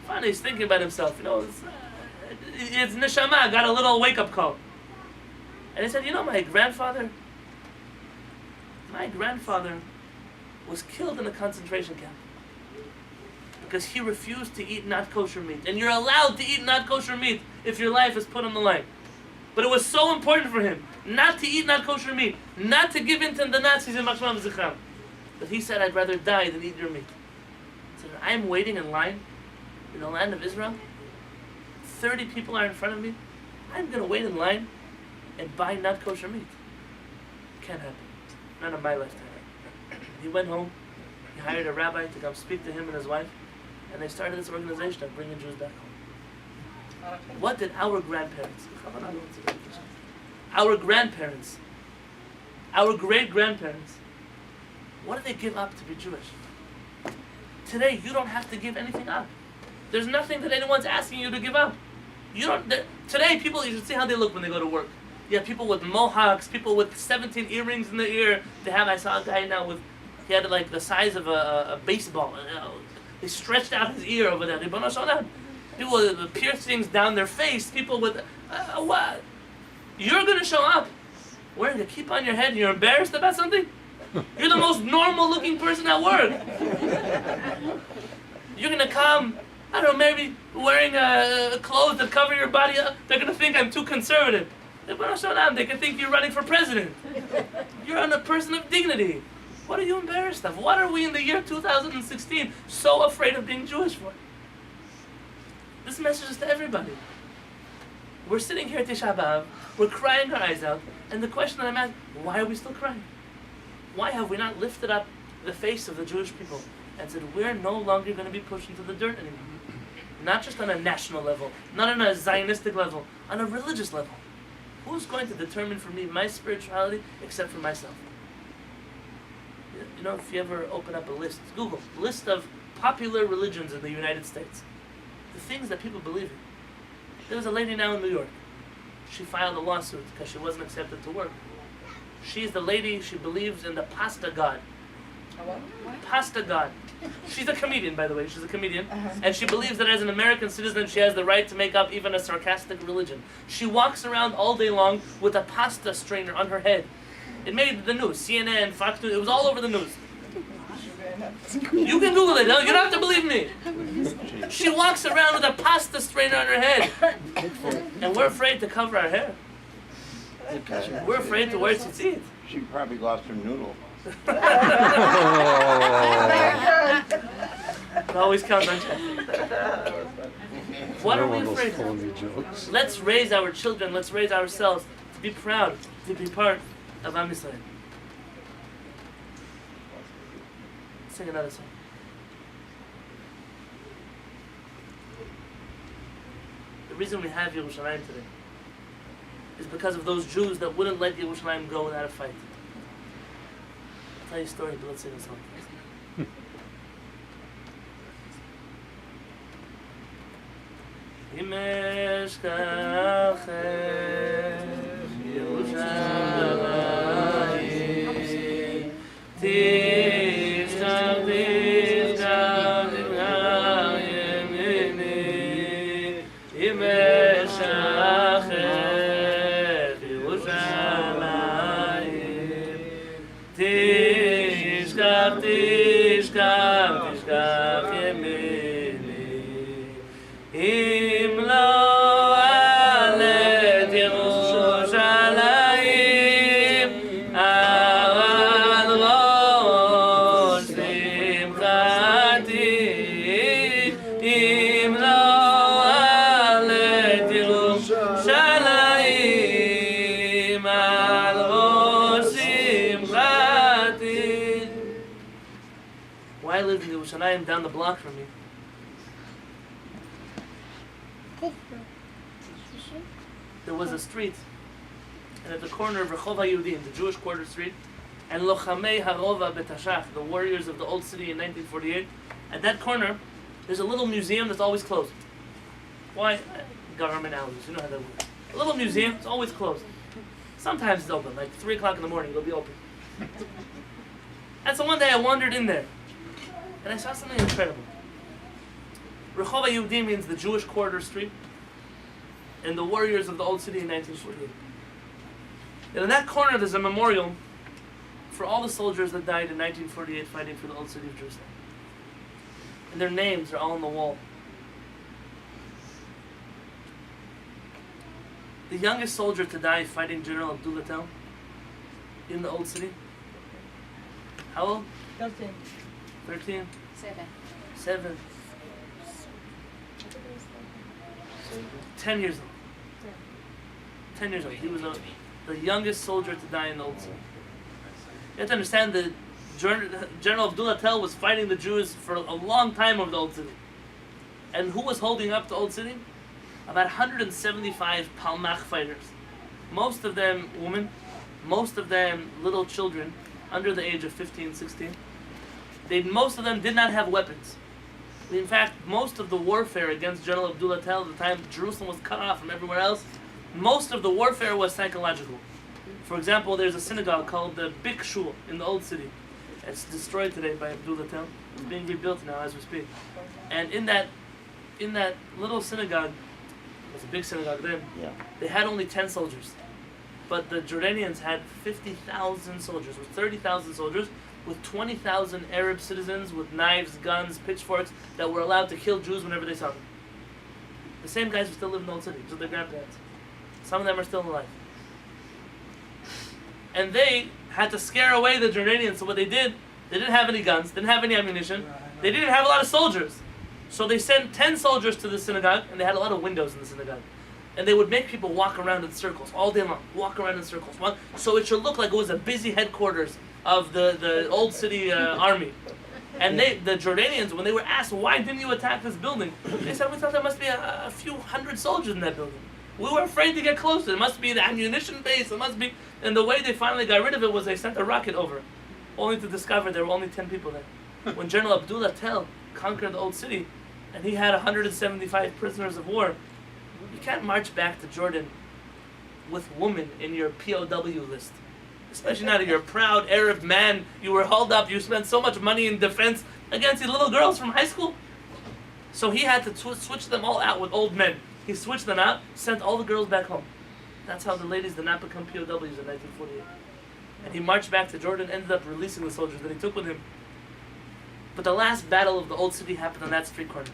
Finally, he's thinking about himself. It's neshama, got a little wake-up call. And he said, my grandfather was killed in a concentration camp because he refused to eat not kosher meat. And you're allowed to eat not kosher meat if your life is put on the line. But it was so important for him not to eat not kosher meat, not to give in to the Nazis in Machsham Zichram, that he said, I'd rather die than eat your meat. He said, I'm waiting in line in the land of Israel. 30 people are in front of me. I'm going to wait in line and buy not kosher meat. Can't happen. Not in my lifetime. He went home. He hired a rabbi to come speak to him and his wife, and they started this organization of bringing Jews back home. What did our grandparents, our great-grandparents, what did they give up to be Jewish? Today, you don't have to give anything up. There's nothing that anyone's asking you to give up. Today, people, you should see how they look when they go to work. You have people with mohawks, people with 17 earrings in their ear. I saw a guy now he had like the size of a baseball. They stretched out his ear over there. People with piercings down their face. People with what? You're gonna show up wearing a kippah on your head and you're embarrassed about something? You're the most normal-looking person at work. You're gonna come, maybe wearing clothes that cover your body. They're gonna think I'm too conservative. They can think you're running for president. You're a person of dignity. What are you embarrassed of? What are we in the year 2016 so afraid of being Jewish for? This message is to everybody. We're sitting here at Tisha B'Av, we're crying our eyes out, and the question that I'm asking, why are we still crying? Why have we not lifted up the face of the Jewish people and said, we're no longer going to be pushed into the dirt anymore? Not just on a national level, not on a Zionistic level, on a religious level. Who's going to determine for me my spirituality except for myself? If you ever open up a list, Google, list of popular religions in the United States. The things that people believe in. There was a lady now in New York. She filed a lawsuit because she wasn't accepted to work. She's the lady, she believes in the pasta god. What? Pasta god. She's a comedian, by the way. She's a comedian. And she believes that as an American citizen, she has the right to make up even a sarcastic religion. She walks around all day long with a pasta strainer on her head. It made the news. CNN, Fox News, it was all over the news. You can Google it. No, you don't have to believe me. She walks around with a pasta strainer on her head. And we're afraid to cover our hair. We're afraid to wear tzitzit. She probably lost her noodle. It always counts on check. What are we afraid of? Let's raise our children, let's raise ourselves to be proud, to be part of Am Yisrael. Sing another song. The reason we have Yerushalayim today is because of those Jews that wouldn't let Yerushalayim go without a fight. I'll tell you a story, but let's sing a song first. אם אשכחך ירושלים תשכח תשכח ימיני אם אשכחך ירושלים תשכח תשכח תשכח ימיני אם לא עלית ירושלים על ראש שמחתי אם לא עלית ירושלים על ראש שמחתי. Why live in Yerushalayim down the block from me? There was a street, and at the corner of Rehov HaYehudim, the Jewish quarter street, and Lochamei Harova Betashach, the warriors of the old city in 1948, at that corner, there's a little museum that's always closed. Why? Government hours, you know how that works. A little museum, it's always closed. Sometimes it's open, like 3 o'clock in the morning, it'll be open. And so one day I wandered in there, and I saw something incredible. Rehov HaYehudim means the Jewish quarter street, and the warriors of the old city in 1948. And in that corner there's a memorial for all the soldiers that died in 1948 fighting for the old city of Jerusalem. And their names are all on the wall. The youngest soldier to die fighting General Abdullah Tel in the old city. How old? 13. 13? 7. 7. 10 years old. 10 years old. He was the youngest soldier to die in the old city. You have to understand that General Abdullah Tel was fighting the Jews for a long time over the old city. And who was holding up the old city? About 175 Palmach fighters. Most of them women, most of them little children under the age of 15, 16. Most of them did not have weapons. In fact, most of the warfare against General Abdullah Tel at the time Jerusalem was cut off from everywhere else, most of the warfare was psychological. For example, there's a synagogue called the Big Shul in the old city. It's destroyed today by Abdullah Tel. It's being rebuilt now as we speak. And in that little synagogue, it was a big synagogue then, they had only 10 soldiers. But the Jordanians had 50,000 soldiers, with 30,000 soldiers, with 20,000 Arab citizens with knives, guns, pitchforks that were allowed to kill Jews whenever they saw them. The same guys who still live in the old city, so their grandparents. Some of them are still alive. And they had to scare away the Jordanians, so what they did, they didn't have any guns, didn't have any ammunition, they didn't have a lot of soldiers. So they sent 10 soldiers to the synagogue, and they had a lot of windows in the synagogue. And they would make people walk around in circles all day long, walk around in circles. So it should look like it was a busy headquarters of the old city army. And the Jordanians, when they were asked, why didn't you attack this building? They said, we thought there must be a few hundred soldiers in that building. We were afraid to get closer. It must be the ammunition base. It must be. And the way they finally got rid of it was they sent a rocket over, only to discover there were only 10 people there. When General Abdullah Tel conquered the old city, and he had 175 prisoners of war, you can't march back to Jordan with women in your POW list. Especially not if you're a proud Arab man, you were hauled up, you spent so much money in defense against these little girls from high school. So he had to switch them all out with old men. He switched them out, sent all the girls back home. That's how the ladies did not become POWs in 1948. And he marched back to Jordan, ended up releasing the soldiers that he took with him. But the last battle of the old city happened on that street corner.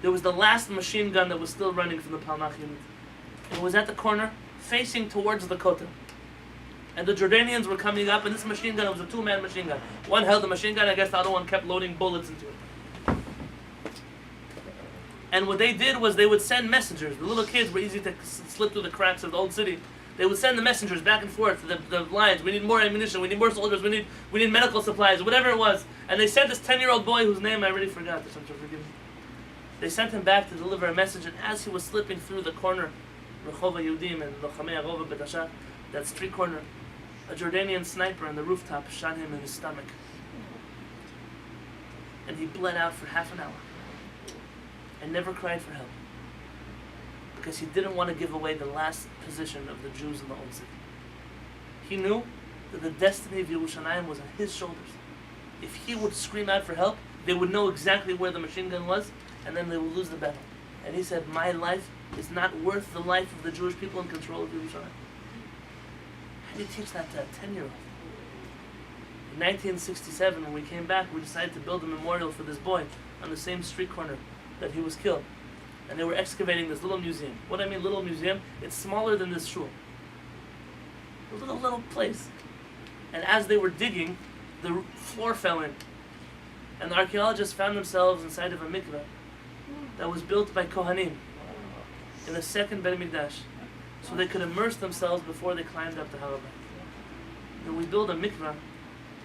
There was the last machine gun that was still running from the Palmach unit. It was at the corner, facing towards the Kotel. And the Jordanians were coming up, and this machine gun, it was a two-man machine gun. One held the machine gun, I guess the other one kept loading bullets into it. And what they did was they would send messengers. The little kids were easy to slip through the cracks of the old city. They would send the messengers back and forth to the lines. We need more ammunition, we need more soldiers, we need medical supplies, whatever it was. And they sent this 10-year-old boy whose name I already forgot, so forgive me. They sent him back to deliver a message, and as he was slipping through the corner, Rehova Yudim and Lochamei Arova Betasha, that street corner, a Jordanian sniper on the rooftop shot him in his stomach. And he bled out for half an hour and never cried for help, because he didn't want to give away the last position of the Jews in the old city. He knew that the destiny of Yerushalayim was on his shoulders. If he would scream out for help, they would know exactly where the machine gun was, and then they would lose the battle. And he said, my life is not worth the life of the Jewish people in control of Yerushalayim. How do you teach that to a 10-year-old? In 1967, when we came back, we decided to build a memorial for this boy on the same street corner that he was killed. And they were excavating this little museum. What I mean little museum, it's smaller than this shul. A little place. And as they were digging, the floor fell in. And the archaeologists found themselves inside of a mikveh that was built by Kohanim in the second Beit Mikdash, so they could immerse themselves before they climbed up the Har HaBayit. When we build a mikveh,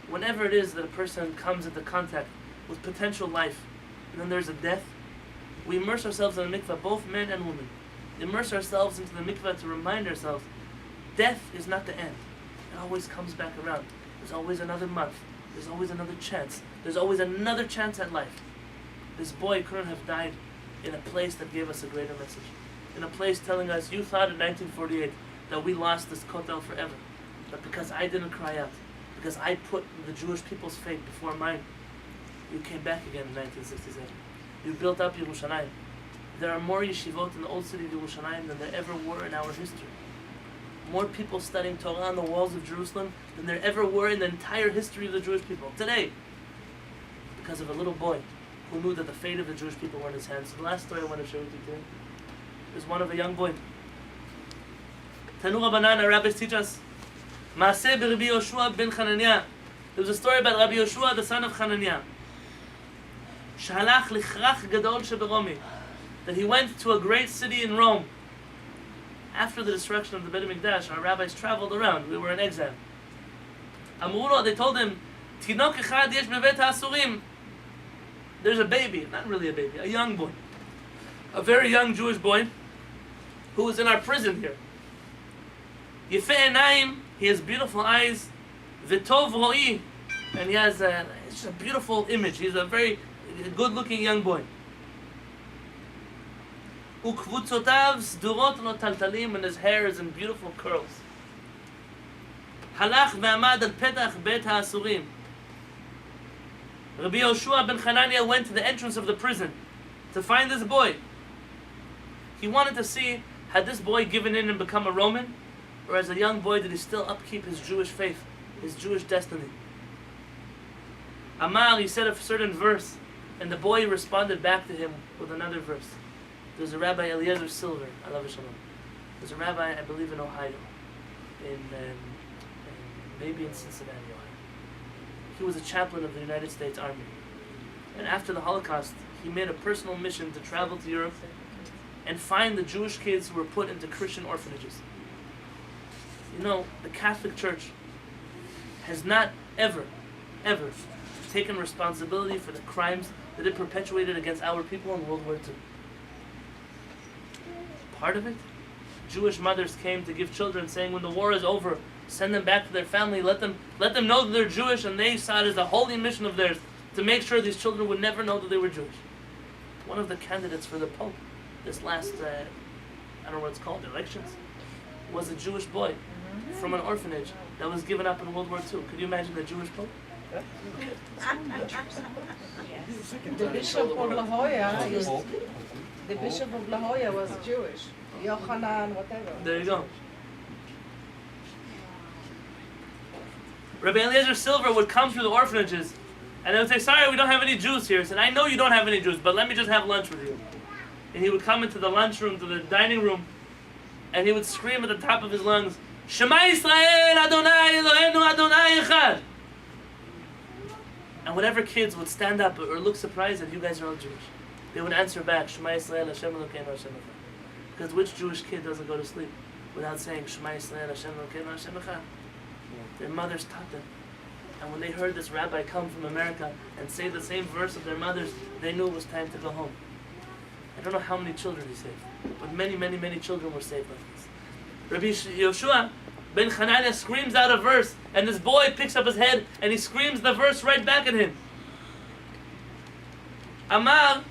whenever it is that a person comes into contact with potential life, and then there's a death, we immerse ourselves in a mikveh, both men and women. Immerse ourselves into the mikveh to remind ourselves, death is not the end. It always comes back around. There's always another month. There's always another chance. There's always another chance at life. This boy couldn't have died in a place that gave us a greater message. In a place telling us, you thought in 1948 that we lost this kotel forever. But because I didn't cry out, because I put the Jewish people's fate before mine, you came back again in 1967. You built up Yerushalayim. There are more yeshivot in the old city of Yerushalayim than there ever were in our history. More people studying Torah on the walls of Jerusalem than there ever were in the entire history of the Jewish people. Today, because of a little boy who knew that the fate of the Jewish people were in his hands. So the last story I want to share with you today is one of a young boy. Tanu Rabbanan, our rabbis teach us, Maaseh b'Rabbi Yoshua ben Hananiah. There was a story about Rabbi Yoshua, the son of Hananiah. Shalach lichrach gadol sheberomi. That he went to a great city in Rome. After the destruction of the Beit Mikdash, our rabbis traveled around. We were in exile. Amuro, they told him, Tinok echad yesh bevet ha'asurim. There's a baby, not really a baby, a young boy. A very young Jewish boy who was in our prison here. Yefeh enayim, he has beautiful eyes. V'tov ro'i, and he has it's just a beautiful image. He's a very good-looking young boy. Ukvutzotav sdurot lo taltalim, and his hair is in beautiful curls. Halach ve'amad al petach bet ha'asurim. Rabbi Yoshua ben Hananiah went to the entrance of the prison to find this boy. He wanted to see, had this boy given in and become a Roman, or as a young boy did he still upkeep his Jewish faith, his Jewish destiny. Amar, he said a certain verse, and the boy responded back to him with another verse. There's a Rabbi Eliezer Silver, alav shalom. There's a rabbi, I believe, in Ohio, maybe in Cincinnati, Ohio. He was a chaplain of the United States Army. And after the Holocaust, he made a personal mission to travel to Europe and find the Jewish kids who were put into Christian orphanages. You know, the Catholic Church has not ever taken responsibility for the crimes that it perpetuated against our people in World War II. Part of it, Jewish mothers came to give children, saying, when the war is over, send them back to their family, let them know that they're Jewish, and they saw it as a holy mission of theirs to make sure these children would never know that they were Jewish. One of the candidates for the Pope, this last, I don't know what it's called, elections, was a Jewish boy from an orphanage that was given up in World War II. Could you imagine the Jewish Pope? The Bishop of La Jolla, the Bishop of La Jolla was Jewish. Yochanan, whatever. There you go. Rabbi Eliezer Silver would come through the orphanages And they would say, sorry, we don't have any Jews here. He said, I know you don't have any Jews, but let me just have lunch with you. And he would come into the lunchroom, to the dining room, and he would scream at the top of his lungs, Shema Yisrael, Adonai Eloheinu, Adonai Echad. And whatever kids would stand up or look surprised that you guys are all Jewish, they would answer back, Shema Yisrael, Hashem Elokeinu, Hashem Echad. Because which Jewish kid doesn't go to sleep without saying, Shema Yisrael, Hashem Elokeinu, Hashem Echad? Their mothers taught them. And when they heard this rabbi come from America and say the same verse of their mothers, they knew it was time to go home. I don't know how many children he saved, but many, many, many children were saved like this. Rabbi Yoshua ben Hanania screams out a verse, and this boy picks up his head and he screams the verse right back at him. Amar,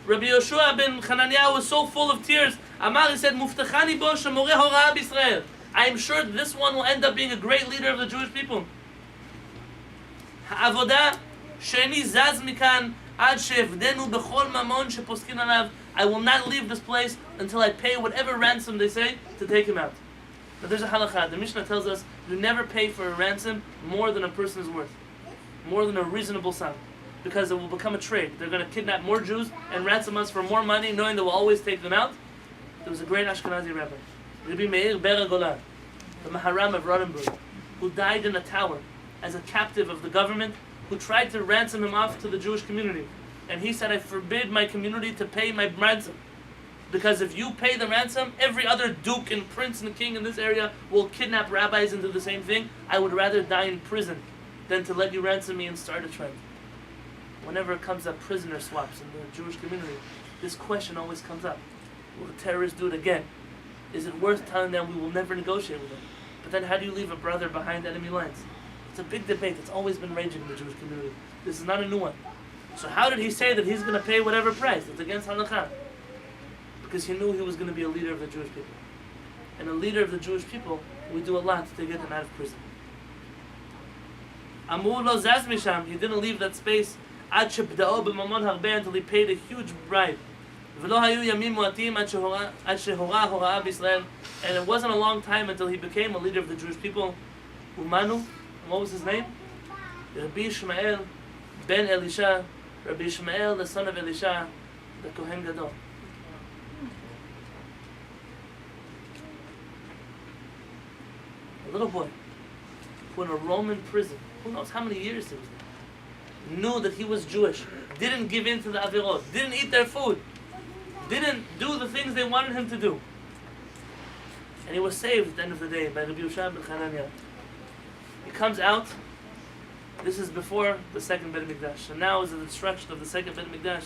Rabbi Yoshua ben Hanania was so full of tears. Amar, he said, Muftachani bo shemoreh horah b'Yisrael. I am sure that this one will end up being a great leader of the Jewish people. Ha'avodah she'eni zaz mikan ad she'evdenu b'chol mamon she'poskin alav. I will not leave this place until I pay whatever ransom they say to take him out. But there's a halakha. The Mishnah tells us you never pay for a ransom more than a person is worth, more than a reasonable sum, because it will become a trade. They're going to kidnap more Jews and ransom us for more money, knowing they will always take them out. There was a great Ashkenazi rabbi, Rabbi Meir Ber Golan, the Maharam of Rodenburg, who died in a tower as a captive of the government, who tried to ransom him off to the Jewish community. And he said, I forbid my community to pay my ransom. Because if you pay the ransom, every other duke and prince and king in this area will kidnap rabbis and do the same thing. I would rather die in prison than to let you ransom me and start a trend. Whenever it comes up prisoner swaps in the Jewish community, this question always comes up. Will the terrorists do it again? Is it worth telling them we will never negotiate with them? But then how do you leave a brother behind enemy lines? It's a big debate that's always been raging in the Jewish community. This is not a new one. So how did he say that he's going to pay whatever price? It's against halakha. Because he knew he was going to be a leader of the Jewish people. And a leader of the Jewish people, we do a lot to get them out of prison. Amur lo zaz misham, he didn't leave that space ad shebda'o b'mamon harbe, until he paid a huge bribe. V'lo hayu yamim mu'atim ad shehora horah b'Yisrael, and it wasn't a long time until he became a leader of the Jewish people. Umanu, and what was his name? Rabbi Yishmael ben Elisha, Rabbi Yishmael, the son of Elisha, the Kohen Gadol. A little boy who in a Roman prison, who knows how many years he was there, knew that he was Jewish, didn't give in to the avirot, didn't eat their food, didn't do the things they wanted him to do. And he was saved at the end of the day by Rabbi Yoshua ben Hanania. He comes out. This is before the second Beit HaMikdash, and now is the destruction of the second Beit HaMikdash.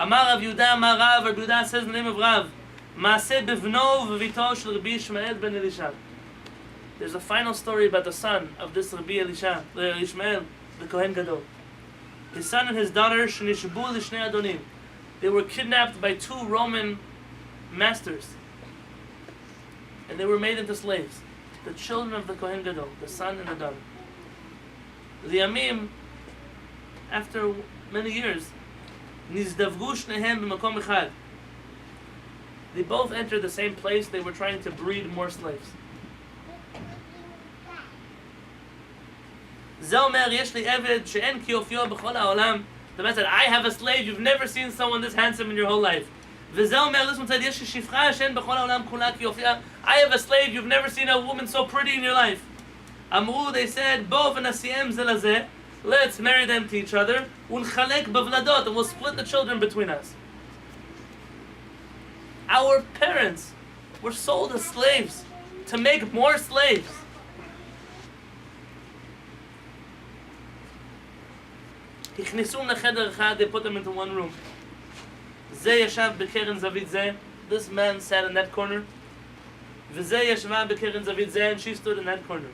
Amar Rav Yehuda, Amar Rav, Rav Yehuda says the name of Rav, Maaseh bevno v'vito shel Rabbi Yishmael ben Elisha. There's a final story about the son of this Rabbi Elisha, Yishmael, the Kohen Gadol. His son and his daughter, Shnishbu lishnei adonim. They were kidnapped by two Roman masters, and they were made into slaves. The children of the Kohen Gadol, the son and the daughter. Liyamim, after many years, nizdavgu shnehem b'makom echad. They both entered the same place. They were trying to breed more slaves. The man said, I have a slave, you've never seen someone this handsome in your whole life. This one said, I have a slave, you've never seen a woman so pretty in your life. Amru, they said, let's marry them to each other, and we'll split the children between us. Our parents were sold as slaves to make more slaves. They put them into one room. This man sat in that corner. And she stood in that corner.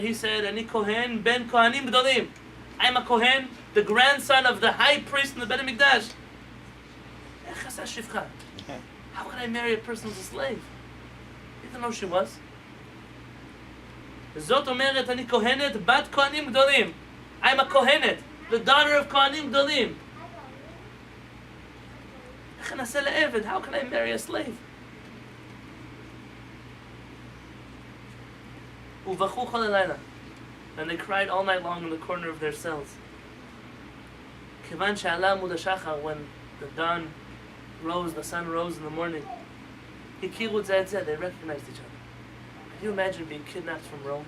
He said, Ani Kohen ben Kohanim Gdolim. I'm a Kohen, the grandson of the high priest in the Beit HaMikdash. How can I marry a person who's a slave? He didn't know who she was. Zot omeret ani kohenet bat kohanim gdolim. I'm a kohenet, the daughter of kohanim gdolim. How can I marry a slave? And they cried all night long in the corner of their cells. Kivan she'ala mud hashachar, when the dawn rose, the sun rose in the morning, hikiru zeh et zeh, they recognized each other. Can you imagine being kidnapped from Rome?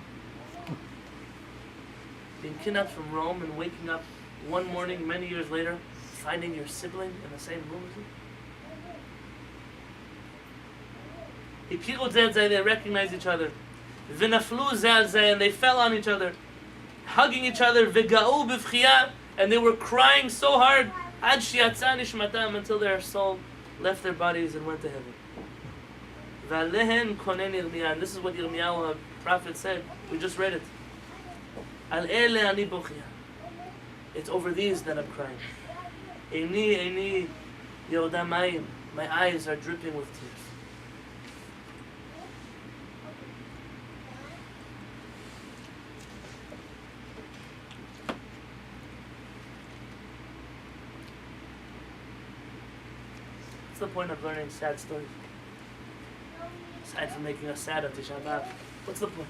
Being kidnapped from Rome and waking up one morning many years later, finding your sibling in the same room as you? Hikiru zeh et zeh, they recognized each other. V'naflu zeh al zeh, and they fell on each other, hugging each other. V'ga'u b'vchiyah, and they were crying so hard, ad shi'atza nishmatam, until their soul left their bodies and went to heaven. V'alehen konen Yirmiyah, and this is what Yirmiyahu, a prophet, said. We just read it. Al ele ani bochia. It's over these that I'm crying. Eini yodamayim, my eyes are dripping with tears. What's the point of learning sad stories? Aside from making us sad on Tisha B'Av, what's the point?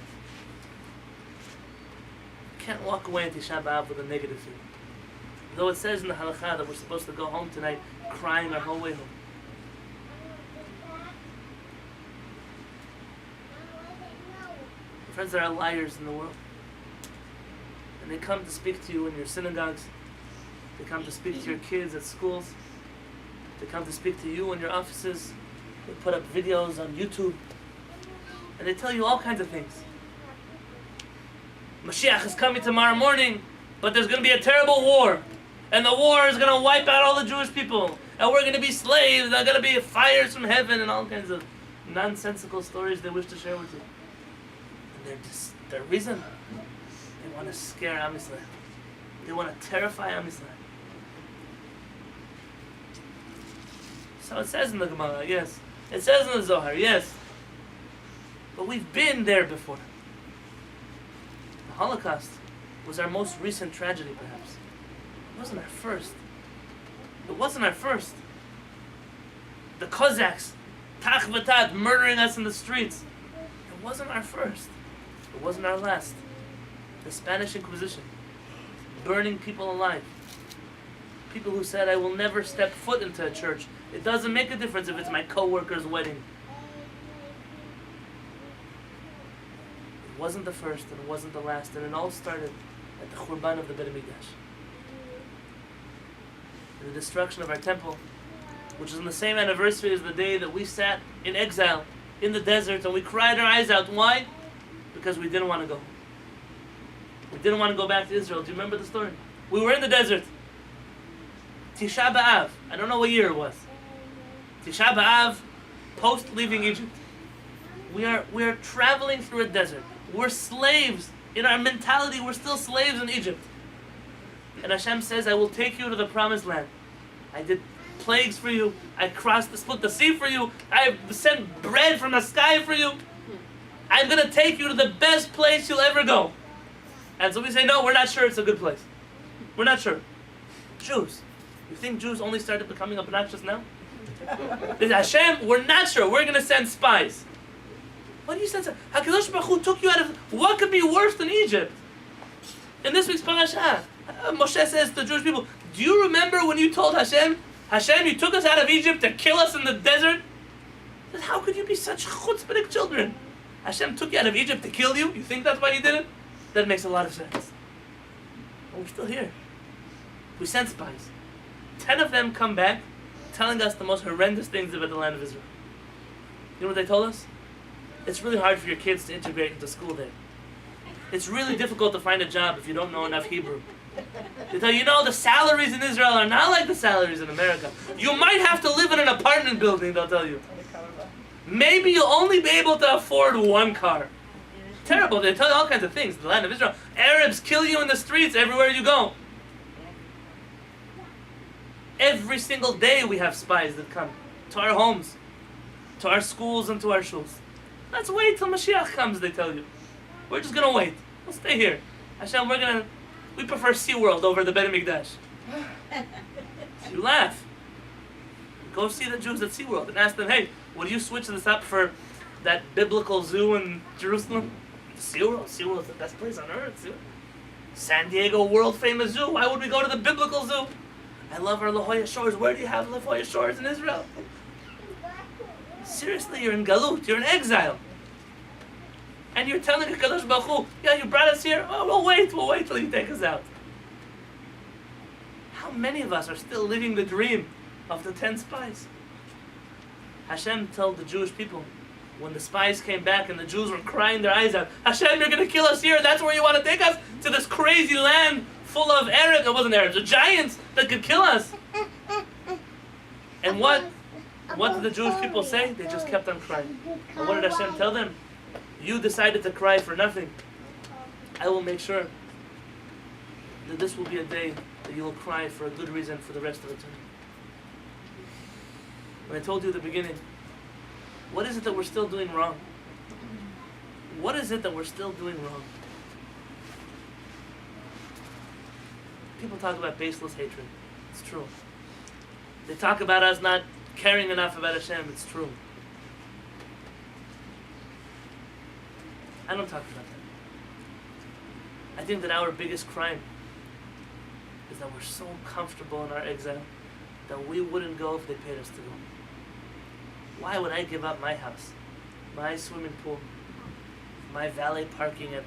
You can't walk away on Tisha B'Av with a negative feeling. Though it says in the halakha that we're supposed to go home tonight crying our whole way home. Friends, there are liars in the world. And they come to speak to you in your synagogues. They come to speak to your kids at schools. They come to speak to you in your offices. They put up videos on YouTube. And they tell you all kinds of things. Mashiach is coming tomorrow morning, but there's going to be a terrible war. And the war is going to wipe out all the Jewish people. And we're going to be slaves. There are going to be fires from heaven and all kinds of nonsensical stories they wish to share with you. And their reason, they want to scare Am Yisrael. They want to terrify Am Yisrael. So it says in the Gemara, yes. It says in the Zohar, yes. But we've been there before. The Holocaust was our most recent tragedy, perhaps. It wasn't our first. It wasn't our first. The Cossacks, Tach v'Tat, murdering us in the streets. It wasn't our first. It wasn't our last. The Spanish Inquisition, burning people alive. People who said, I will never step foot into a church. It doesn't make a difference if it's my co-worker's wedding. It wasn't the first and it wasn't the last, and it all started at the Churban of the Beit HaMikdash. And the destruction of our temple, which is on the same anniversary as the day that we sat in exile in the desert and we cried our eyes out. Why? Because we didn't want to go. We didn't want to go back to Israel. Do you remember the story? We were in the desert. Tisha B'Av. I don't know what year it was. Tisha B'Av, post leaving Egypt. We are traveling through a desert. We're slaves. In our mentality, we're still slaves in Egypt. And Hashem says, I will take you to the promised land. I did plagues for you. I split the sea for you. I sent bread from the sky for you. I'm going to take you to the best place you'll ever go. And so we say, no, we're not sure it's a good place. We're not sure. Jews. You think Jews only started becoming obnoxious now? Hashem, we're not sure. We're going to send spies. What do you send? HaKadosh Baruch Hu took you out of... What could be worse than Egypt? In this week's parasha, Moshe says to the Jewish people, do you remember when you told Hashem, you took us out of Egypt to kill us in the desert? He says, how could you be such chutzpahdik children? Hashem took you out of Egypt to kill you? You think that's why he did it? That makes a lot of sense. But we're still here. We sent spies. 10 of them come back telling us the most horrendous things about the land of Israel. You know what they told us? It's really hard for your kids to integrate into school there. It's really difficult to find a job if you don't know enough Hebrew. They tell you, the salaries in Israel are not like the salaries in America. You might have to live in an apartment building, they'll tell you. Maybe you'll only be able to afford one car. Terrible. They tell you all kinds of things. The land of Israel. Arabs kill you in the streets everywhere you go. Every single day we have spies that come to our homes, to our schools, and to our shuls. Let's wait till Mashiach comes, they tell you. We're just going to wait. We'll stay here. Hashem, we prefer SeaWorld over the Beit HaMikdash. You laugh. Go see the Jews at SeaWorld and ask them, hey, would you switch this up for that biblical zoo in Jerusalem? SeaWorld. SeaWorld is the best place on earth. San Diego, world famous zoo. Why would we go to the biblical zoo? I love our La Jolla Shores. Where do you have La Jolla Shores in Israel? Seriously, you're in Galut. You're in exile. And you're telling HaKadosh Baruch Hu, yeah, you brought us here. Oh, we'll wait till you take us out. How many of us are still living the dream of the 10 spies? Hashem told the Jewish people, when the spies came back and the Jews were crying their eyes out, Hashem, you're going to kill us here. That's where you want to take us? To this crazy land full of Arabs. It wasn't Arabs, the giants that could kill us. And what did the Jewish people say? They just kept on crying. And what did Hashem tell them? You decided to cry for nothing. I will make sure that this will be a day that you will cry for a good reason for the rest of eternity. When I told you at the beginning, what is it that we're still doing wrong? What is it that we're still doing wrong? People talk about baseless hatred. It's true. They talk about us not caring enough about Hashem. It's true. I don't talk about that. I think that our biggest crime is that we're so comfortable in our exile that we wouldn't go if they paid us to go. Why would I give up my house, my swimming pool, my valet parking at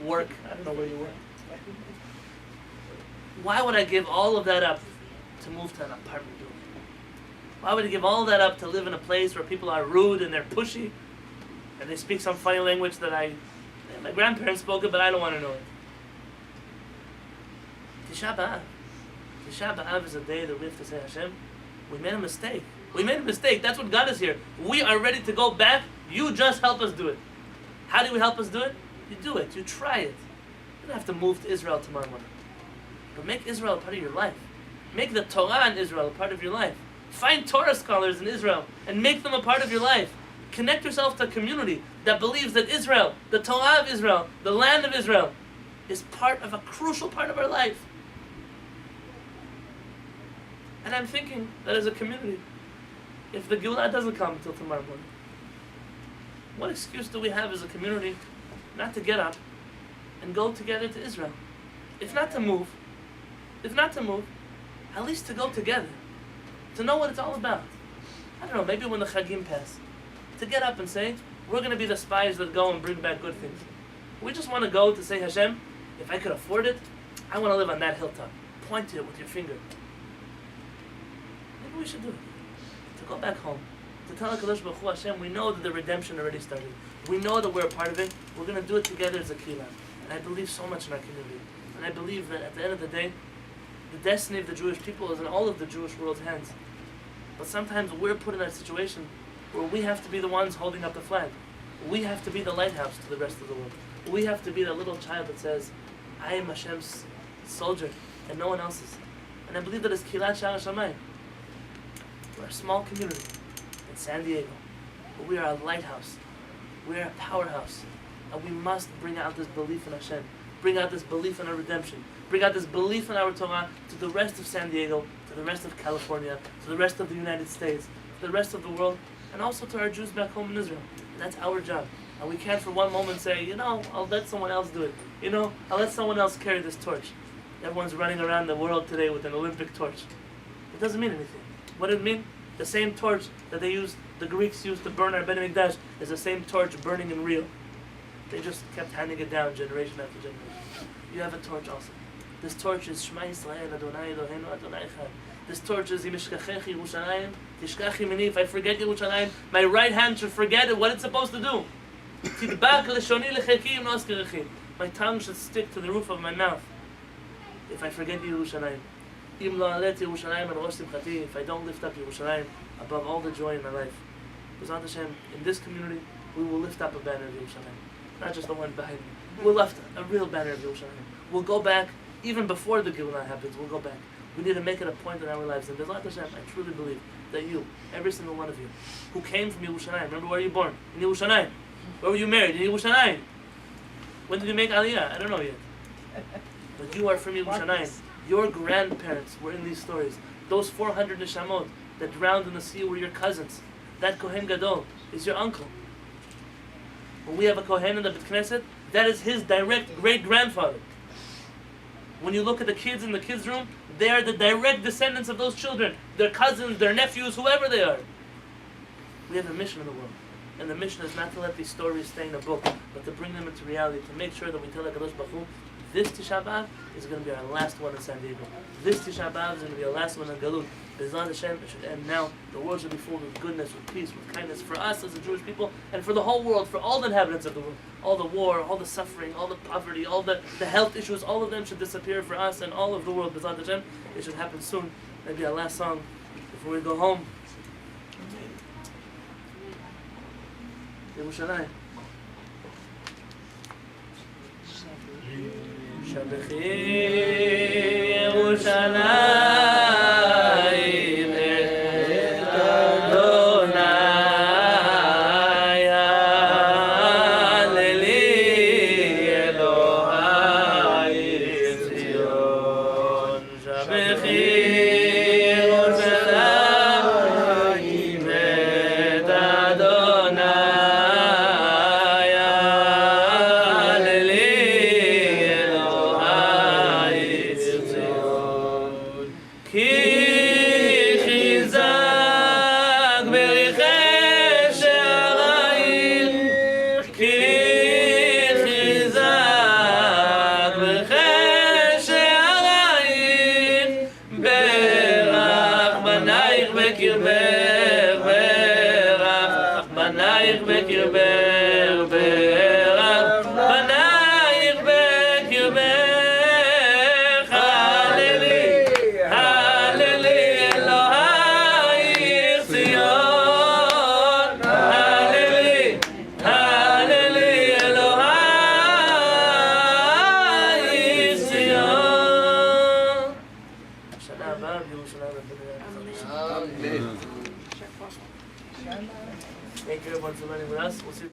work? I don't know where you work. Why would I give all of that up to move to an apartment building? Why would I give all that up to live in a place where people are rude and they're pushy and they speak some funny language that my grandparents spoke it, but I don't want to know it? Tisha B'Av. Tisha B'Av is a day that we have to say, Hashem, we made a mistake. We made a mistake. That's what got us here. We are ready to go back. You just help us do it. How do we help us do it? You do it. You try it. You don't have to move to Israel tomorrow morning. But make Israel a part of your life. Make the Torah in Israel a part of your life. Find Torah scholars in Israel and make them a part of your life. Connect yourself to a community that believes that Israel, the Torah of Israel, the land of Israel, is part of a crucial part of our life. And I'm thinking that as a community, if the Kehillat doesn't come until tomorrow morning, what excuse do we have as a community not to get up and go together to Israel? If not to move, at least to go together, to know what it's all about. I don't know, maybe when the Chagim pass, to get up and say, we're going to be the spies that go and bring back good things. We just want to go to say, Hashem, if I could afford it, I want to live on that hilltop. Point to it with your finger. Maybe we should do it. To go back home, to tell HaKadosh Baruch Hu, Hashem, we know that the redemption already started. We know that we're a part of it. We're going to do it together as a Kehillat. And I believe so much in our community. And I believe that at the end of the day, the destiny of the Jewish people is in all of the Jewish world's hands. But sometimes we're put in that situation where we have to be the ones holding up the flag. We have to be the lighthouse to the rest of the world. We have to be the little child that says, I am Hashem's soldier and no one else's. And I believe that as Kehillat Shaar HaShamayim, we're a small community in San Diego, but we are a lighthouse. We are a powerhouse. And we must bring out this belief in Hashem, bring out this belief in our redemption, bring out this belief in our Torah to the rest of San Diego, to the rest of California, to the rest of the United States, to the rest of the world, and also to our Jews back home in Israel. And that's our job. And we can't for one moment say, I'll let someone else do it. I'll let someone else carry this torch. Everyone's running around the world today with an Olympic torch. It doesn't mean anything. What did it mean? The same torch that the Greeks used to burn our Beit HaMikdash is the same torch burning in Rio. They just kept handing it down generation after generation. You have a torch also. This torch is Shema Yisrael Adonai Eloheinu Adonai Echad. This torch is Im Eshkachech Yerushalayim Tishkach Yimini. If I forget Yerushalayim, my right hand should forget it, what it's supposed to do. Tidbak Leshoni Lecheki Im Lo Azkerechi. My tongue should stick to the roof of my mouth if I forget Yerushalayim. Im Lo Alet Yerushalayim Al Rosh Simchati. If I don't lift up Yerushalayim above all the joy in my life. B'ezrat Hashem, in this community, we will lift up a banner of Yerushalayim. Not just the one behind me. We'll lift a real banner of Yerushalayim. We'll go back, even before the Kehillat happens, we'll go back. We need to make it a point in our lives. And B'ezrat Hashem, I truly believe that you, every single one of you, who came from Yerushalayim, remember where you were born? In Yerushalayim. Where were you married? In Yerushalayim. When did you make Aliyah? I don't know yet. But you are from Yerushalayim. Your grandparents were in these stories. Those 400 neshamot that drowned in the sea were your cousins. That Kohen Gadol is your uncle. When we have a Kohen in the Bet Knesset, that is his direct great-grandfather. When you look at the kids in the kids' room, they are the direct descendants of those children. Their cousins, their nephews, whoever they are. We have a mission in the world. And the mission is not to let these stories stay in a book, but to bring them into reality, to make sure that we tell HaKadosh Baruch Hu, this Tisha B'Av is going to be our last one in San Diego. This Tisha B'Av is going to be our last one in Galut. B'ezrat Hashem, it should end now. The world should be full with goodness, with peace, with kindness for us as a Jewish people, and for the whole world, for all the inhabitants of the world. All the war, all the suffering, all the poverty, all the health issues, all of them should disappear for us and all of the world. B'ezrat Hashem, it should happen soon. Maybe our last song before we go home. Yerushalayim. Shabechi Yerushalayim et Adonai Haleli Elohai Zion. Shabechi Yerushalayim et Adonai Thank you everyone for learning with us. We'll see